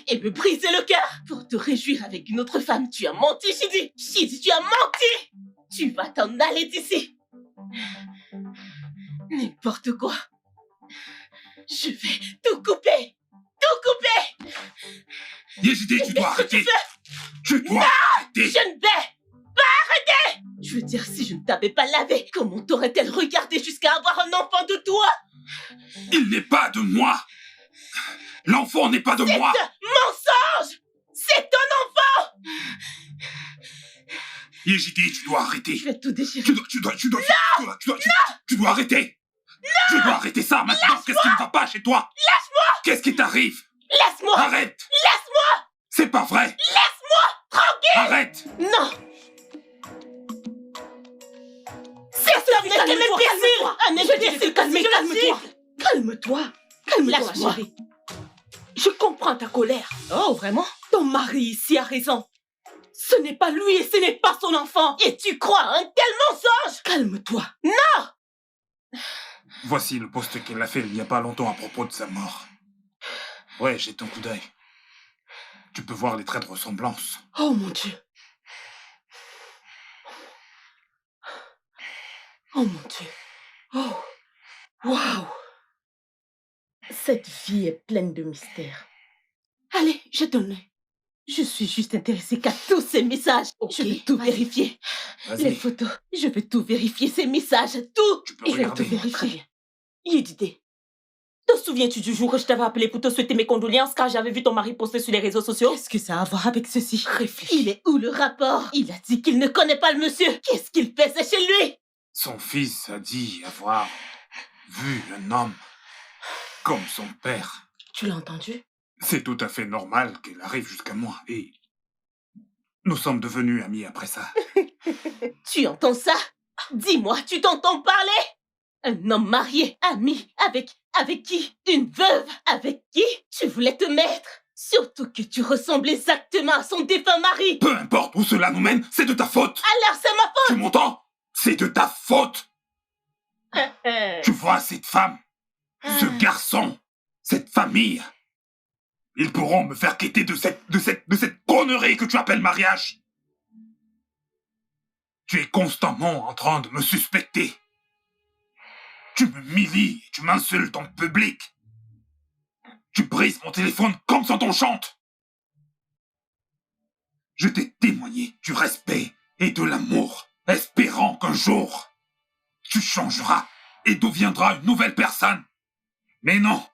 et me briser le cœur pour te réjouir avec une autre femme. Tu as menti, Shidi. Shidi, tu as menti. Tu vas t'en aller d'ici. N'importe quoi. Je vais tout couper. Yézide, tu dois arrêter. Tu dois arrêter. Je ne vais pas arrêter. Je veux dire, si je ne t'avais pas lavé, comment t'aurait-elle regardé jusqu'à avoir un enfant de toi? Il n'est pas de moi. L'enfant n'est pas de moi. Mensonge. C'est ton enfant. Yézide, tu dois arrêter. Je vais tout déchirer. Tu dois arrêter. Tu dois arrêter ça maintenant. Qu'est-ce qui ne va pas chez toi? Laisse-moi. Qu'est-ce qui t'arrive? Laisse-moi. Arrête. Laisse-moi. C'est pas vrai. Laisse-moi tranquille. Arrête. Non. Cet homme n'est qu'un imbécile. Un imbécile. Calme-toi. Calme-toi, Lâche-moi. chérie. Je comprends ta colère. Oh, vraiment? Ton mari ici a raison. Ce n'est pas lui et ce n'est pas son enfant. Et tu crois à un tel mensonge? Calme-toi. Voici le post qu'elle a fait il n'y a pas longtemps à propos de sa mort. Ouais, j'ai ton coup d'œil. Tu peux voir les traits de ressemblance. Oh mon Dieu. Oh mon Dieu. Oh. Waouh. Cette vie est pleine de mystères. Allez, je donne. Je suis juste intéressée qu'à tous ces messages. Je vais tout vérifier. Les Vas-y, photos. Je vais tout vérifier, ces messages. Tout. tu peux Je vais tout regarder. Très vérifier. bien. Yédide, te souviens-tu du jour où je t'avais appelé pour te souhaiter mes condoléances car j'avais vu ton mari poster sur les réseaux sociaux? Qu'est-ce que ça a à voir avec ceci? Réfléchis. Il est où le rapport? Il a dit qu'il ne connaît pas le monsieur. Qu'est-ce qu'il faisait chez lui? Son fils a dit avoir vu un homme comme son père. Tu l'as entendu? C'est tout à fait normal qu'elle arrive jusqu'à moi et nous sommes devenus amis après ça. Tu entends ça? Dis-moi, tu t'entends parler? Un homme marié, ami, avec qui? Une veuve, avec qui tu voulais te mettre? Surtout que tu ressembles exactement à son défunt mari. Peu importe où cela nous mène, c'est de ta faute. Alors c'est ma Tu m'entends? C'est de ta faute. faute. Tu vois cette femme, ce garçon, cette famille. Ils pourront me faire quitter de cette connerie que tu appelles mariage. Tu es constamment en train de me suspecter. Tu me humilies et tu m'insultes en public. Tu brises mon téléphone comme ça t'enchante. Je t'ai témoigné du respect et de l'amour, espérant qu'un jour, tu changeras et deviendras une nouvelle personne. Mais non.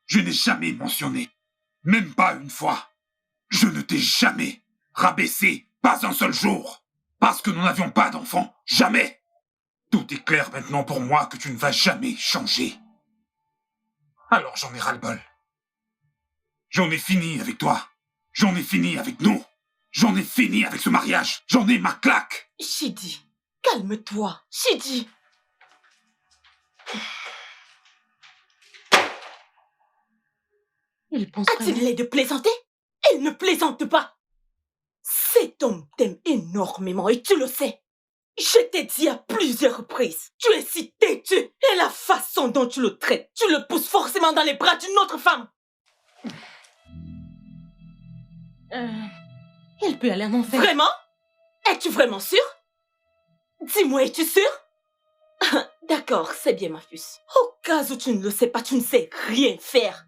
Je n'ai jamais mentionné, même pas une fois. Je ne t'ai jamais rabaissé, pas un seul jour, parce que nous n'avions pas d'enfant, jamais. Tout est clair maintenant pour moi que tu ne vas jamais changer. Alors j'en ai ras-le-bol. J'en ai fini avec toi. J'en ai fini avec nous. J'en ai fini avec ce mariage. J'en ai ma claque. Chidi, calme-toi. Chidi. Il pense A-t-il vraiment... l'air de plaisanter? Elle ne plaisante pas. Cet homme t'aime énormément et tu le sais. Je t'ai dit à plusieurs reprises, tu es si têtu et la façon dont tu le traites, tu le pousses forcément dans les bras d'une autre femme. Il peut aller en enfer. Vraiment? Es-tu vraiment sûr? Dis-moi, es-tu sûr? D'accord, c'est bien ma puce. Au cas où tu ne le sais pas, tu ne sais rien faire.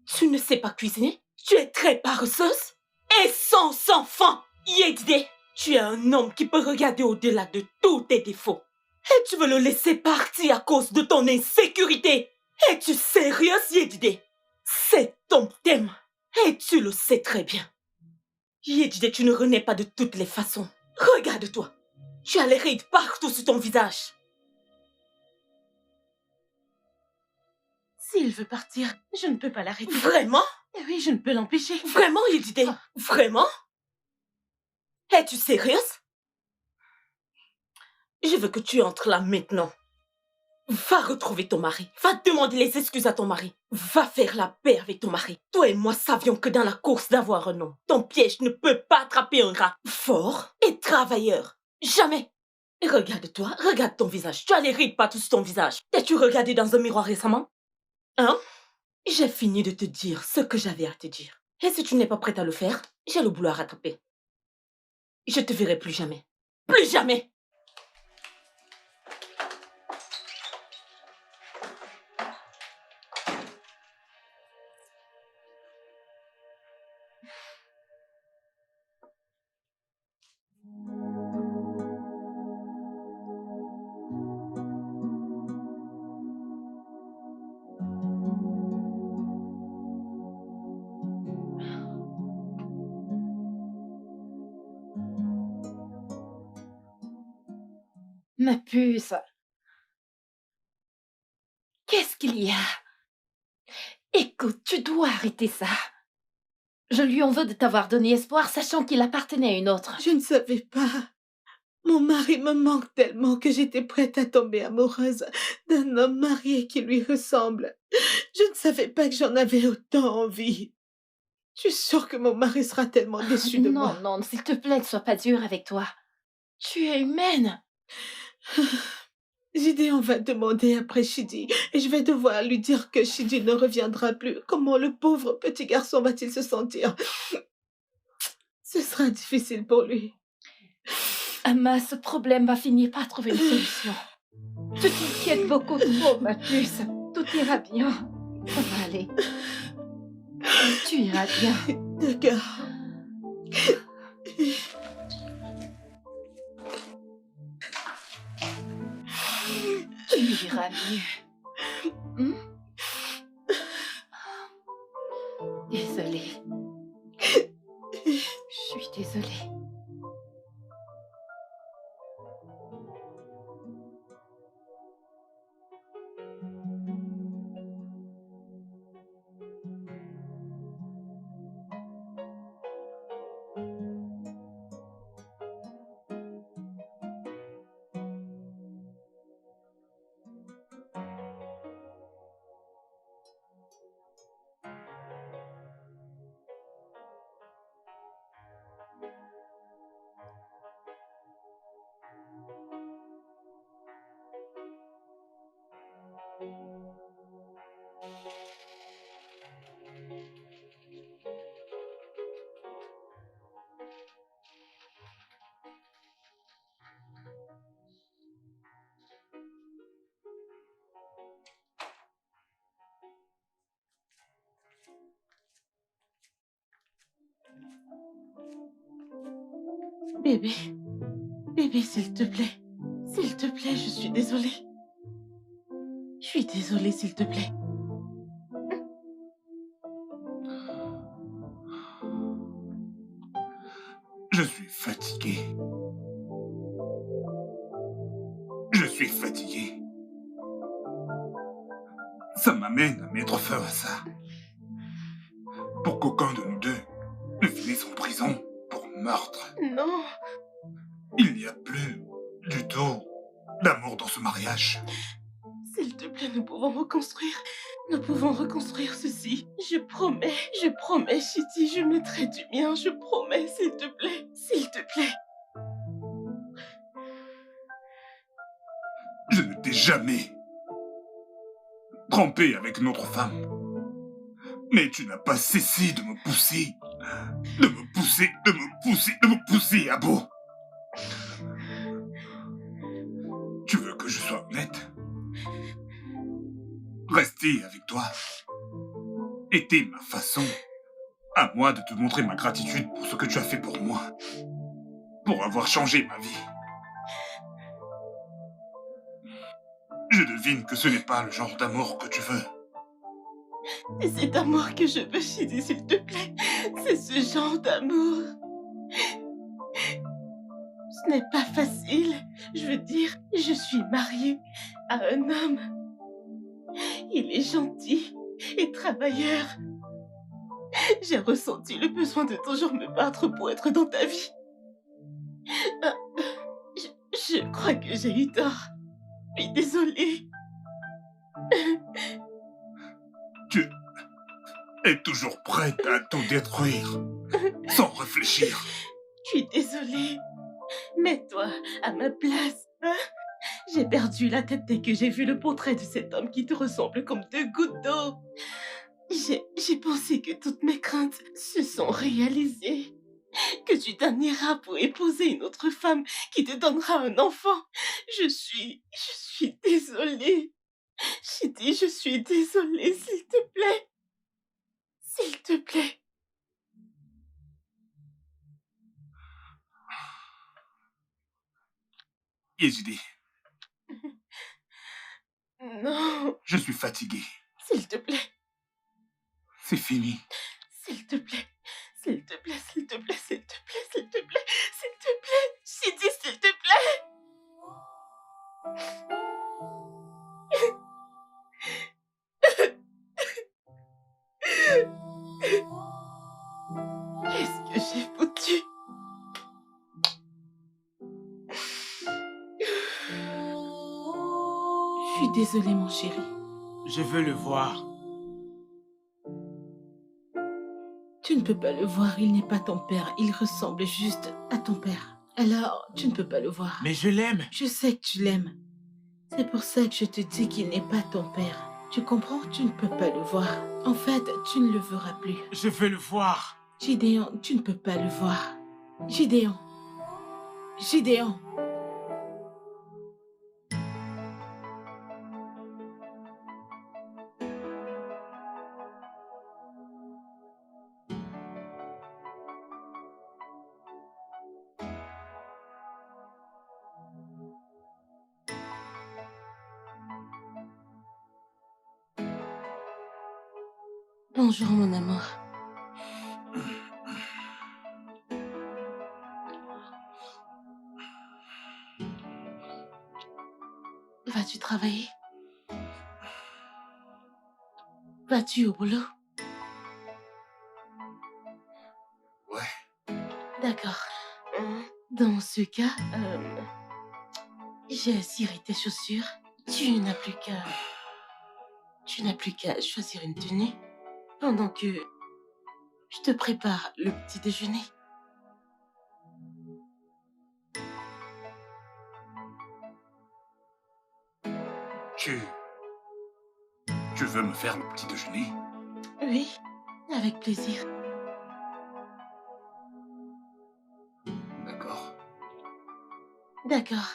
Tu ne sais pas cuisiner? Tu es très paresseuse? Et sans enfant, Yedide, tu es un homme qui peut regarder au-delà de tous tes défauts. Et tu veux le laisser partir à cause de ton insécurité. Es-tu sérieuse, Yedide? Cet homme t'aime. Et tu le sais très bien. Yedide, tu ne renais pas de toutes les façons. Regarde-toi. Tu as les rides partout sur ton visage. S'il veut partir, je ne peux pas l'arrêter. Vraiment? Eh oui, je ne peux l'empêcher. Vraiment, Yedide? Vraiment? Es-tu sérieuse? Je veux que tu entres là maintenant. Va retrouver ton mari. Va demander les excuses à ton mari. Va faire la paix avec ton mari. Toi et moi savions que dans la course d'avoir un homme, ton piège ne peut pas attraper un rat fort et travailleur. Jamais. Et regarde-toi, regarde ton visage. Tu as les rides partout sur ton visage. T'es-tu regardé dans un miroir récemment? Hein? J'ai fini de te dire ce que j'avais à te dire. Et si tu n'es pas prête à le faire, j'ai le boulot à rattraper. Je te verrai plus jamais. Plus jamais! Ma puce, qu'est-ce qu'il y a? Écoute, tu dois arrêter ça. Je lui en veux de t'avoir donné espoir, sachant qu'il appartenait à une autre. Je ne savais pas. Mon mari me manque tellement que j'étais prête à tomber amoureuse d'un homme marié qui lui ressemble. Je ne savais pas que j'en avais autant envie. Je suis sûre que mon mari sera tellement déçu de moi. Non, s'il te plaît, ne sois pas dure avec toi. Tu es humaine. Gideon va demander après Shidi et je vais devoir lui dire que Shidi ne reviendra plus. Comment le pauvre petit garçon va-t-il se sentir? Ce sera difficile pour lui. Amma, ce problème va finir par trouver une solution. Tu t'inquiètes beaucoup trop, ma puce. Tout ira bien. Ça va aller. Tu iras bien. D'accord. Tu iras mieux. Hmm? Désolée. Je suis désolée. Bébé, bébé, s'il te plaît. S'il te plaît, je suis désolée. Je suis désolée, s'il te plaît. Je suis fatigué. Je suis fatigué. Ça m'amène à mettre fin à ça. Pour qu'aucun de nous deux ne finisse en prison pour meurtre. Non, Il n'y a plus du tout d'amour dans ce mariage. s'il te plaît, nous pouvons reconstruire. Nous pouvons reconstruire ceci. Je promets, Chidi, je mettrai du mien, je promets, s'il te plaît. S'il te plaît. Je ne t'ai jamais trompé avec une autre femme. Mais tu n'as pas cessé de me pousser. De me pousser, de me pousser, de me pousser à bout. Tu veux que je sois honnête? Rester avec toi était ma façon à moi de te montrer ma gratitude pour ce que tu as fait pour moi. Pour avoir changé ma vie. Je devine que ce n'est pas le genre d'amour que tu veux. C'est cet amour que je veux, Chidi, s'il te plaît. C'est ce genre d'amour. Ce n'est pas facile. Je veux dire, je suis mariée à un homme. Il est gentil et travailleur. J'ai ressenti le besoin de toujours me battre pour être dans ta vie. Je crois que j'ai eu tort. Je suis désolée. Tu es toujours prête à tout détruire, sans réfléchir. Je suis désolée. Mets-toi à ma place. Hein? J'ai perdu la tête dès que j'ai vu le portrait de cet homme qui te ressemble comme deux gouttes d'eau. J'ai pensé que toutes mes craintes se sont réalisées. Que tu t'en iras pour épouser une autre femme qui te donnera un enfant. Je suis désolée. Chidi, je suis désolée, s'il te plaît. S'il te plaît. Yezidi, Non, je suis fatigué. s'il te plaît. C'est fini. S'il te plaît. S'il te plaît, s'il te plaît, s'il te plaît, s'il te plaît, s'il te plaît. Chidi, s'il te plaît. Qu'est-ce que j'ai foutu? Je suis désolée, mon chéri. Je veux le voir. Tu ne peux pas le voir, il n'est pas ton père. Il ressemble juste à ton père. Alors, tu ne peux pas le voir. Mais je l'aime. Je sais que tu l'aimes. C'est pour ça que je te dis qu'il n'est pas ton père. Tu comprends? Tu ne peux pas le voir. En fait, tu ne le verras plus. Je veux le voir. Gideon, tu ne peux pas le voir. Gideon. Gideon. Bonjour, mon amour. Vas-tu travailler? Vas-tu au boulot? Ouais. D'accord. Dans ce cas, j'ai ciré tes chaussures. Tu n'as plus qu'à choisir une tenue pendant que je te prépare le petit déjeuner. Tu veux me faire le petit déjeuner? Oui, avec plaisir. D'accord. D'accord.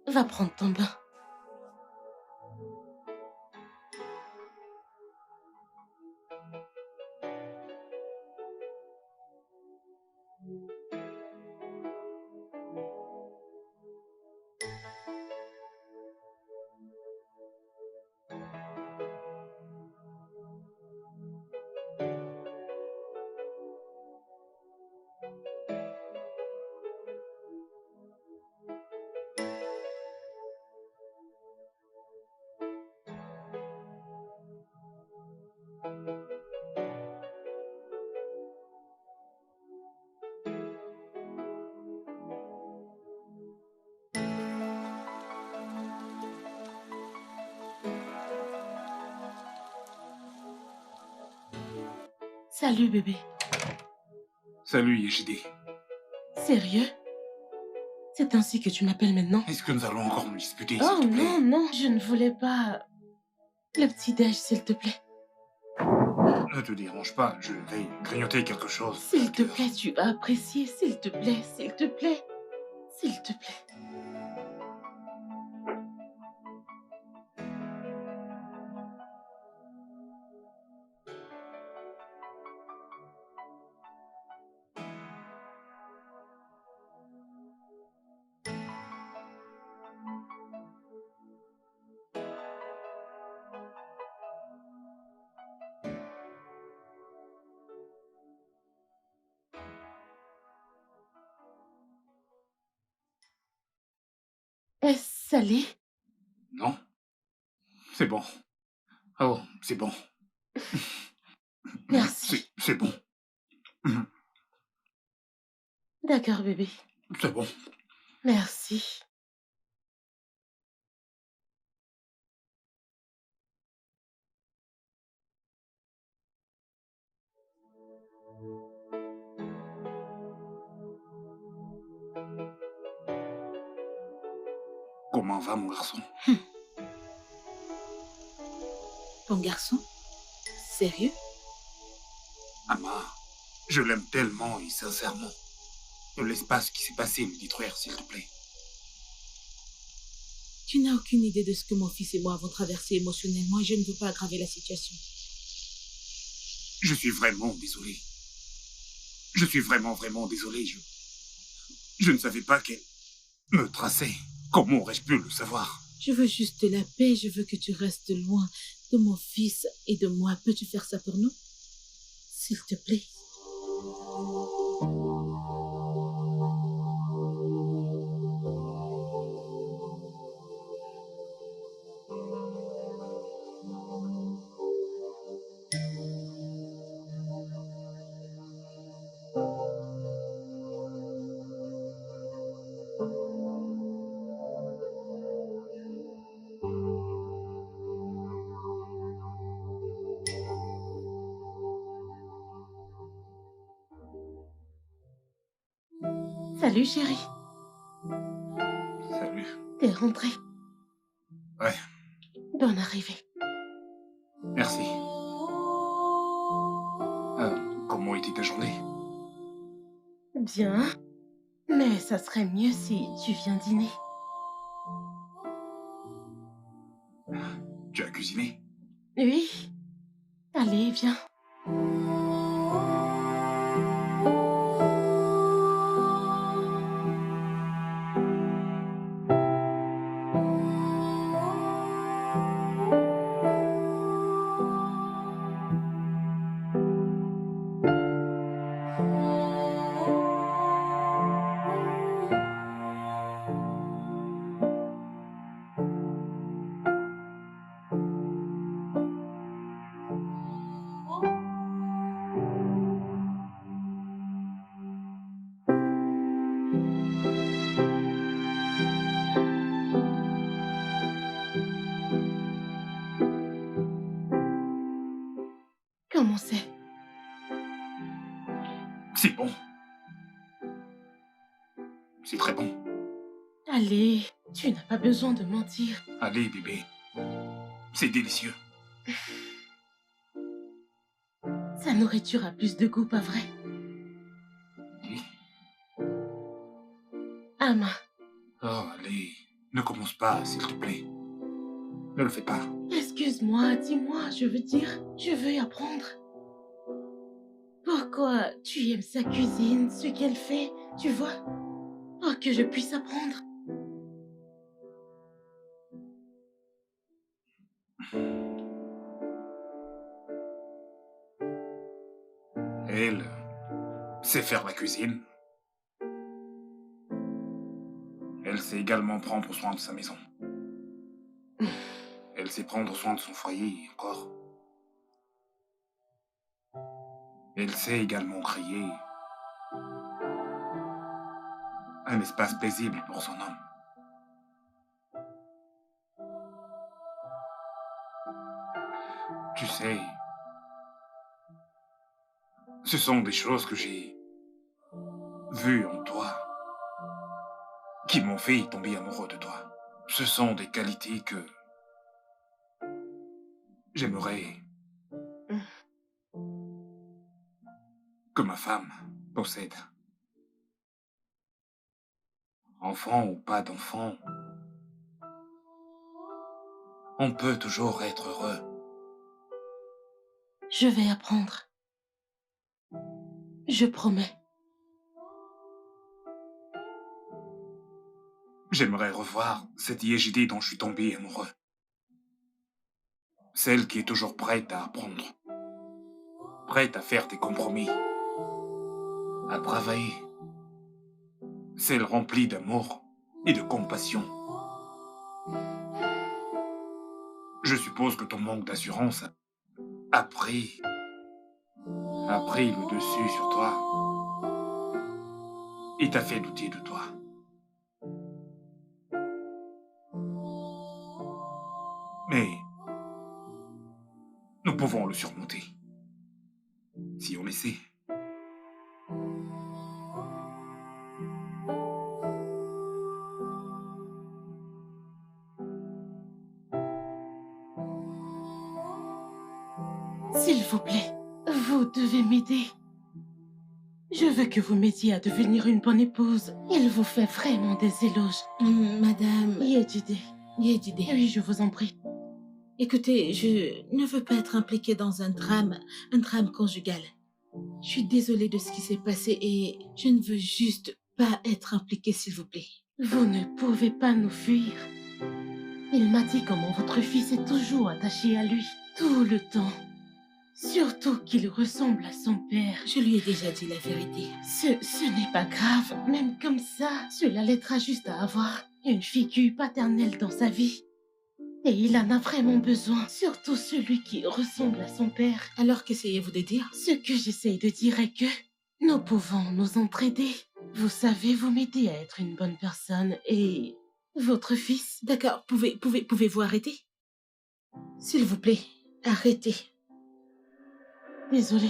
Va prendre ton bain. Salut bébé. Salut, Yejide. Sérieux? C'est ainsi que tu m'appelles maintenant? Est-ce que nous allons encore nous disputer, Oh s'il te plaît? non, non, je ne voulais pas... Le petit-déj, s'il te plaît. Ne te dérange pas, je vais grignoter quelque chose. S'il te plaît, tu vas apprécier. S'il te plaît, s'il te plaît. S'il te plaît. Est-ce salé? Non? C'est bon. Oh, c'est bon. Merci. C'est bon. D'accord, bébé. C'est bon. Merci. Comment va, mon garçon? Ton garçon? Sérieux? Ama, je l'aime tellement et sincèrement. Ne laisse pas ce qui s'est passé me détruire, s'il te plaît. Tu n'as aucune idée de ce que mon fils et moi avons traversé émotionnellement et je ne veux pas aggraver la situation. Je suis vraiment désolé. Je suis vraiment désolé. Je ne savais pas qu'elle me traçait. Comment aurais-je pu le savoir? Je veux juste la paix, je veux que tu restes loin de mon fils et de moi. Peux-tu faire ça pour nous? S'il te plaît. Salut, chérie. Salut. T'es rentrée. Ouais, Bonne arrivée. merci. Comment était ta journée? Bien. Mais ça serait mieux si tu viens dîner. Tu as cuisiné? Oui. Allez, viens. Comment c'est? C'est bon. C'est très bon. Allez, tu n'as pas besoin de mentir. Allez, bébé. C'est délicieux. Sa nourriture a plus de goût, pas vrai? Oui. Ama, Oh, allez. Ne commence pas, s'il te plaît. Ne le fais pas. excuse-moi, dis-moi, je veux dire, je veux apprendre. Pourquoi tu aimes sa cuisine, ce qu'elle fait, tu vois? Pour que je puisse apprendre. Elle sait faire la cuisine. Elle sait également prendre soin de sa maison. Elle sait prendre soin de son foyer et encore. Elle sait également créer un espace paisible pour son homme. Tu sais, ce sont des choses que j'ai vues en toi qui m'ont fait tomber amoureux de toi. Ce sont des qualités que j'aimerais que ma femme possède. Enfant ou pas d'enfant, on peut toujours être heureux. Je vais apprendre. Je promets. J'aimerais revoir cette Yejide dont je suis tombé amoureux. Celle qui est toujours prête à apprendre. Prête à faire des compromis. À travailler. Celle remplie d'amour et de compassion. Je suppose que ton manque d'assurance a pris le dessus sur toi et t'a fait douter de toi. Mais nous pouvons le surmonter si on essaie. S'il vous plaît, vous devez m'aider. Je veux que vous m'aidiez à devenir une bonne épouse. Il vous fait vraiment des éloges. Madame Yejide. Yejide, Oui, je vous en prie. écoutez, je ne veux pas être impliquée dans un drame conjugal. Je suis désolée de ce qui s'est passé et je ne veux juste pas être impliquée, s'il vous plaît. Vous ne pouvez pas nous fuir. Il m'a dit comment votre fils est toujours attaché à lui, tout le temps. Surtout qu'il ressemble à son père. Je lui ai déjà dit la vérité. Ce n'est pas grave, même comme ça. Cela l'aidera juste à avoir une figure paternelle dans sa vie. Et il en a vraiment besoin, surtout celui qui ressemble à son père. Alors qu'essayez-vous de dire? Ce que j'essaye de dire est que nous pouvons nous entraider. Vous savez, vous m'aidez à être une bonne personne et votre fils. D'accord, pouvez-vous arrêter? S'il vous plaît, arrêtez. Désolée.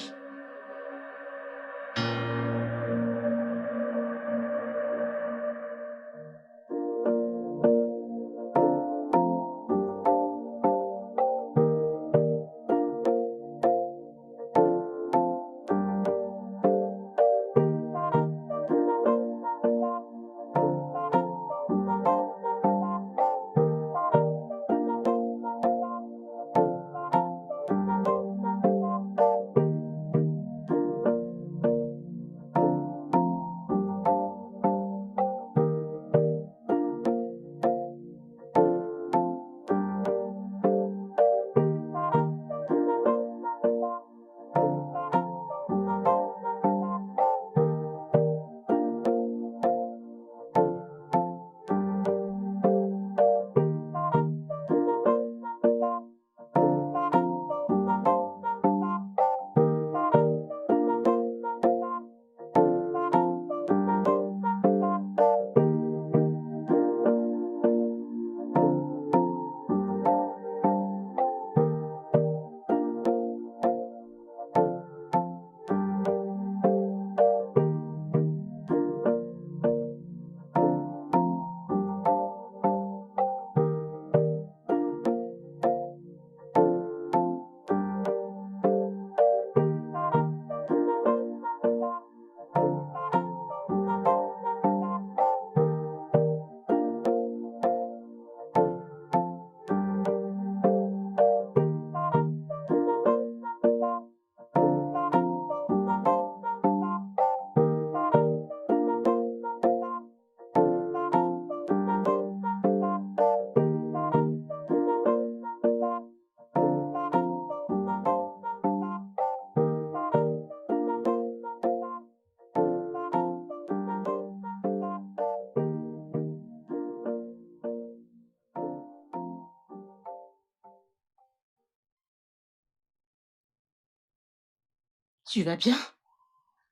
Tu vas bien?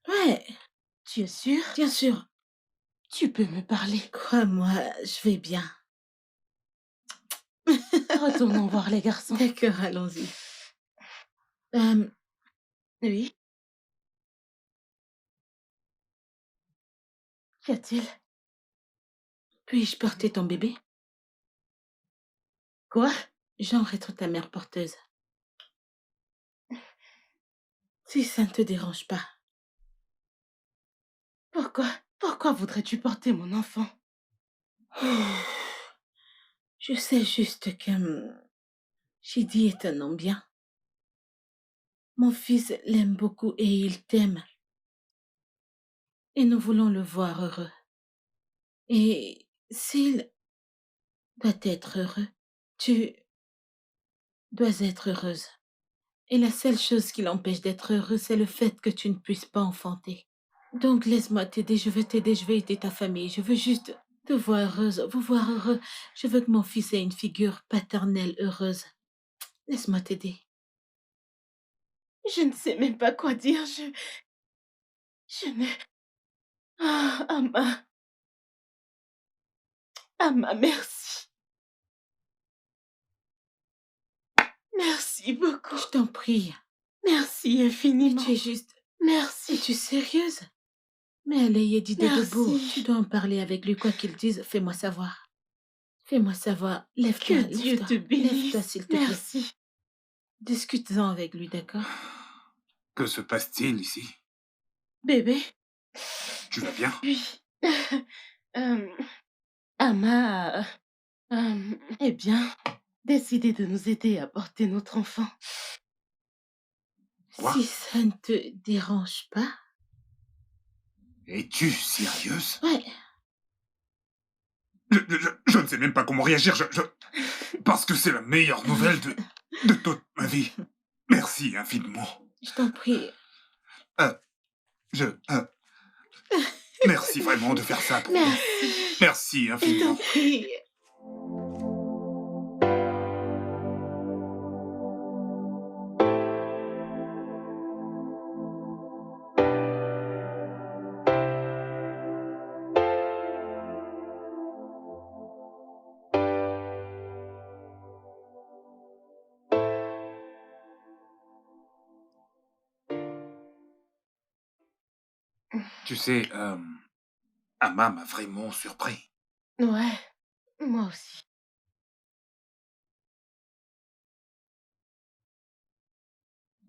Ouais, Tu es sûr? bien sûr. Tu peux me parler. Crois-moi, je vais bien. Retournons voir les garçons. D'accord, allons-y. Oui, qu'y a-t-il? Puis-je porter ton bébé? Quoi? Genre être ta mère porteuse. Si ça ne te dérange pas. Pourquoi voudrais-tu porter mon enfant? Je sais juste que Chidi est un nom bien. Mon fils l'aime beaucoup et il t'aime. Et nous voulons le voir heureux. Et s'il doit être heureux, tu dois être heureuse. Et la seule chose qui l'empêche d'être heureux, c'est le fait que tu ne puisses pas enfanter. Donc laisse-moi t'aider, je veux t'aider, je veux aider ta famille. Je veux juste te voir heureuse, vous voir heureux. Je veux que mon fils ait une figure paternelle heureuse. Laisse-moi t'aider. Je ne sais même pas quoi dire. Je ne... Ah, Amma, merci. Merci beaucoup. Je t'en prie. Merci infiniment. Tu es juste... Merci. Es-tu sérieuse? Mais allez, Yedide debout. Merci. Tu dois en parler avec lui, quoi qu'il dise. Fais-moi savoir. Fais-moi savoir. Lève-toi, Que Dieu lève-toi. te bénisse. Lève-toi, s'il te plaît. Merci. Discute-en avec lui, d'accord? Que se passe-t-il ici? Bébé, Tu vas bien? oui. Amma a, eh bien, décidé de nous aider à porter notre enfant. Quoi? Si ça ne te dérange pas. Es-tu sérieuse? Ouais. Je ne sais même pas comment réagir. Parce que c'est la meilleure nouvelle de toute ma vie. Merci infiniment. Je t'en prie. Merci vraiment de faire ça pour moi. Merci. Merci Je t'en infiniment. prie. Tu sais, Amma m'a vraiment surpris. Ouais, moi aussi.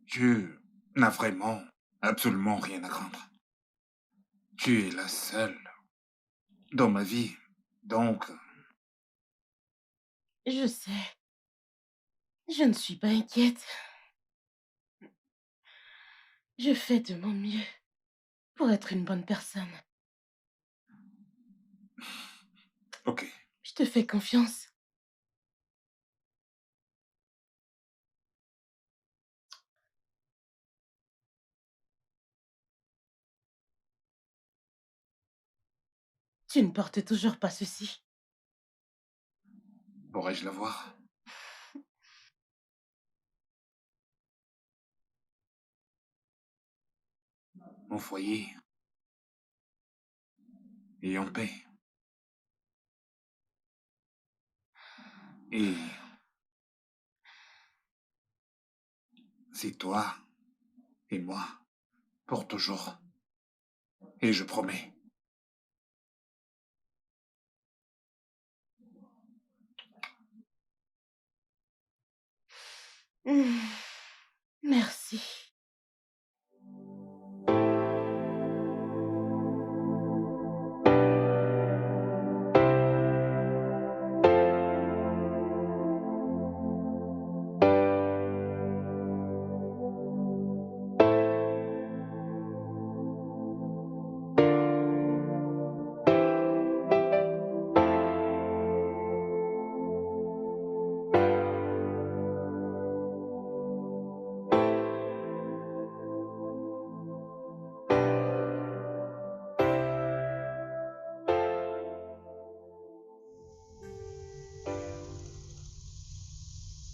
Tu n'as vraiment absolument rien à craindre. Tu es la seule dans ma vie. Donc, Je sais. Je ne suis pas inquiète. Je fais de mon mieux pour être une bonne personne. ok. Je te fais confiance. Tu ne portes toujours pas ceci. Pourrais-je la voir? Mon foyer est en paix. Et c'est toi et moi pour toujours. Et je promets. Merci.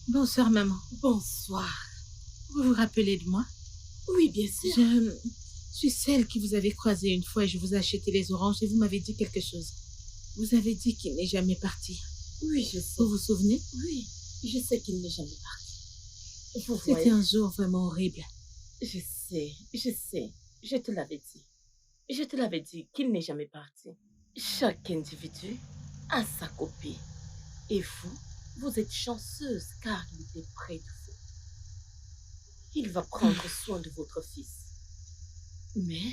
Bonsoir, maman. Bonsoir. Vous vous rappelez de moi? Oui, bien sûr. Je suis celle qui vous avez croisée une fois et je vous ai acheté les oranges et vous m'avez dit quelque chose. Vous avez dit qu'il n'est jamais parti. Oui, je sais. Vous vous souvenez? Oui, je sais qu'il n'est jamais parti. Vous C'était voyez, un jour vraiment horrible. je sais. Je te l'avais dit. Je te l'avais dit qu'il n'est jamais parti. Chaque individu a sa copie. Et vous êtes chanceuse car il était près de vous. Il va prendre soin de votre fils. Mais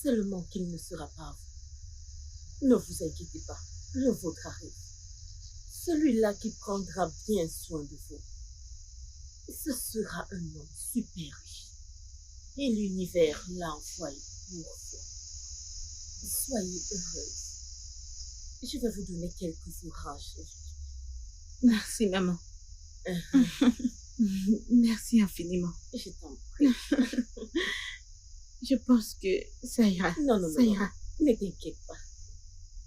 seulement qu'il ne sera pas à vous. Ne vous inquiétez pas, le vôtre arrive. Celui-là qui prendra bien soin de vous. Ce sera un homme super riche. Et l'univers l'a envoyé pour vous. Soyez heureuse. Je vais vous donner quelques oranges. Merci, maman. Merci infiniment. Je t'en prie. Je pense que ça ira. Non, Ça ira. ne t'inquiète pas.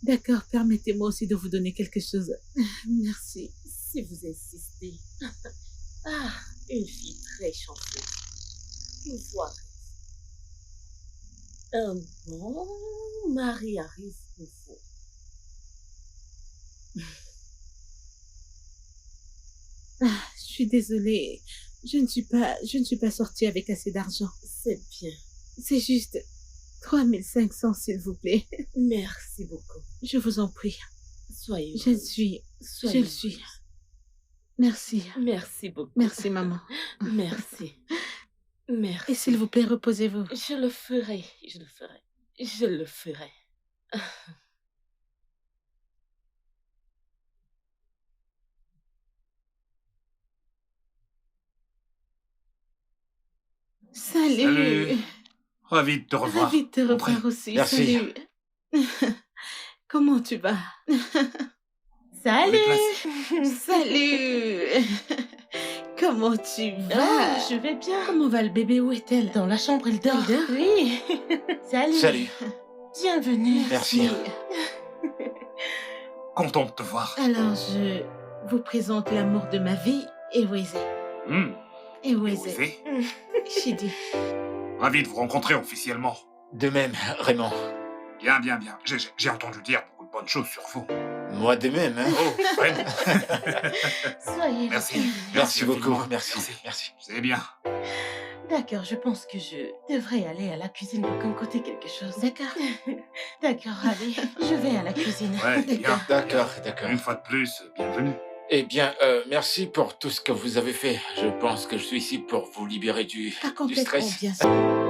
D'accord, permettez-moi aussi de vous donner quelque chose. Merci. Si vous insistez. Ah, une fille très chanceuse. Une fois. Un bon mari arrive pour vous. Je suis désolée. Je ne suis pas sortie avec assez d'argent. C'est bien. C'est juste 3500, s'il vous plaît. Merci beaucoup. Je vous en prie. Soyez Je le heureuse. suis. Soyez Je le suis. Merci. Merci beaucoup. Merci, maman. Merci. Merci. Et s'il vous plaît, reposez-vous. Je le ferai. Je le ferai. Je le ferai. Salut. Salut. Ravi de te revoir. Ravi de te revoir Entrez. aussi. Merci. Salut. Comment tu vas? Salut. Salut. Comment tu Ah, vas? je vais bien. Comment va le bébé? Où est-elle? Dans la chambre, elle dort. Elle dort? Oui. Salut. Salut. Bienvenue. Merci. Content de te voir. Alors, je vous présente l'amour de ma vie, Eweze. Hmm. Eweze. Osé. Chidi. Ravi de vous rencontrer officiellement. De même, Raymond. Bien, bien, bien. J'ai entendu dire beaucoup de bonnes choses sur vous. Moi de même, hein. Oh, vraiment. Soyez Merci. bienvenue. Merci beaucoup. infiniment. Merci. Merci. C'est bien. D'accord, je pense que je devrais aller à la cuisine pour concocter quelque chose. D'accord. D'accord, allez, je vais à la cuisine. Ouais, bien. D'accord, d'accord. Une fois de plus, bienvenue. Eh bien, merci pour tout ce que vous avez fait. Je pense que je suis ici pour vous libérer du Pas complètement, stress. bien sûr.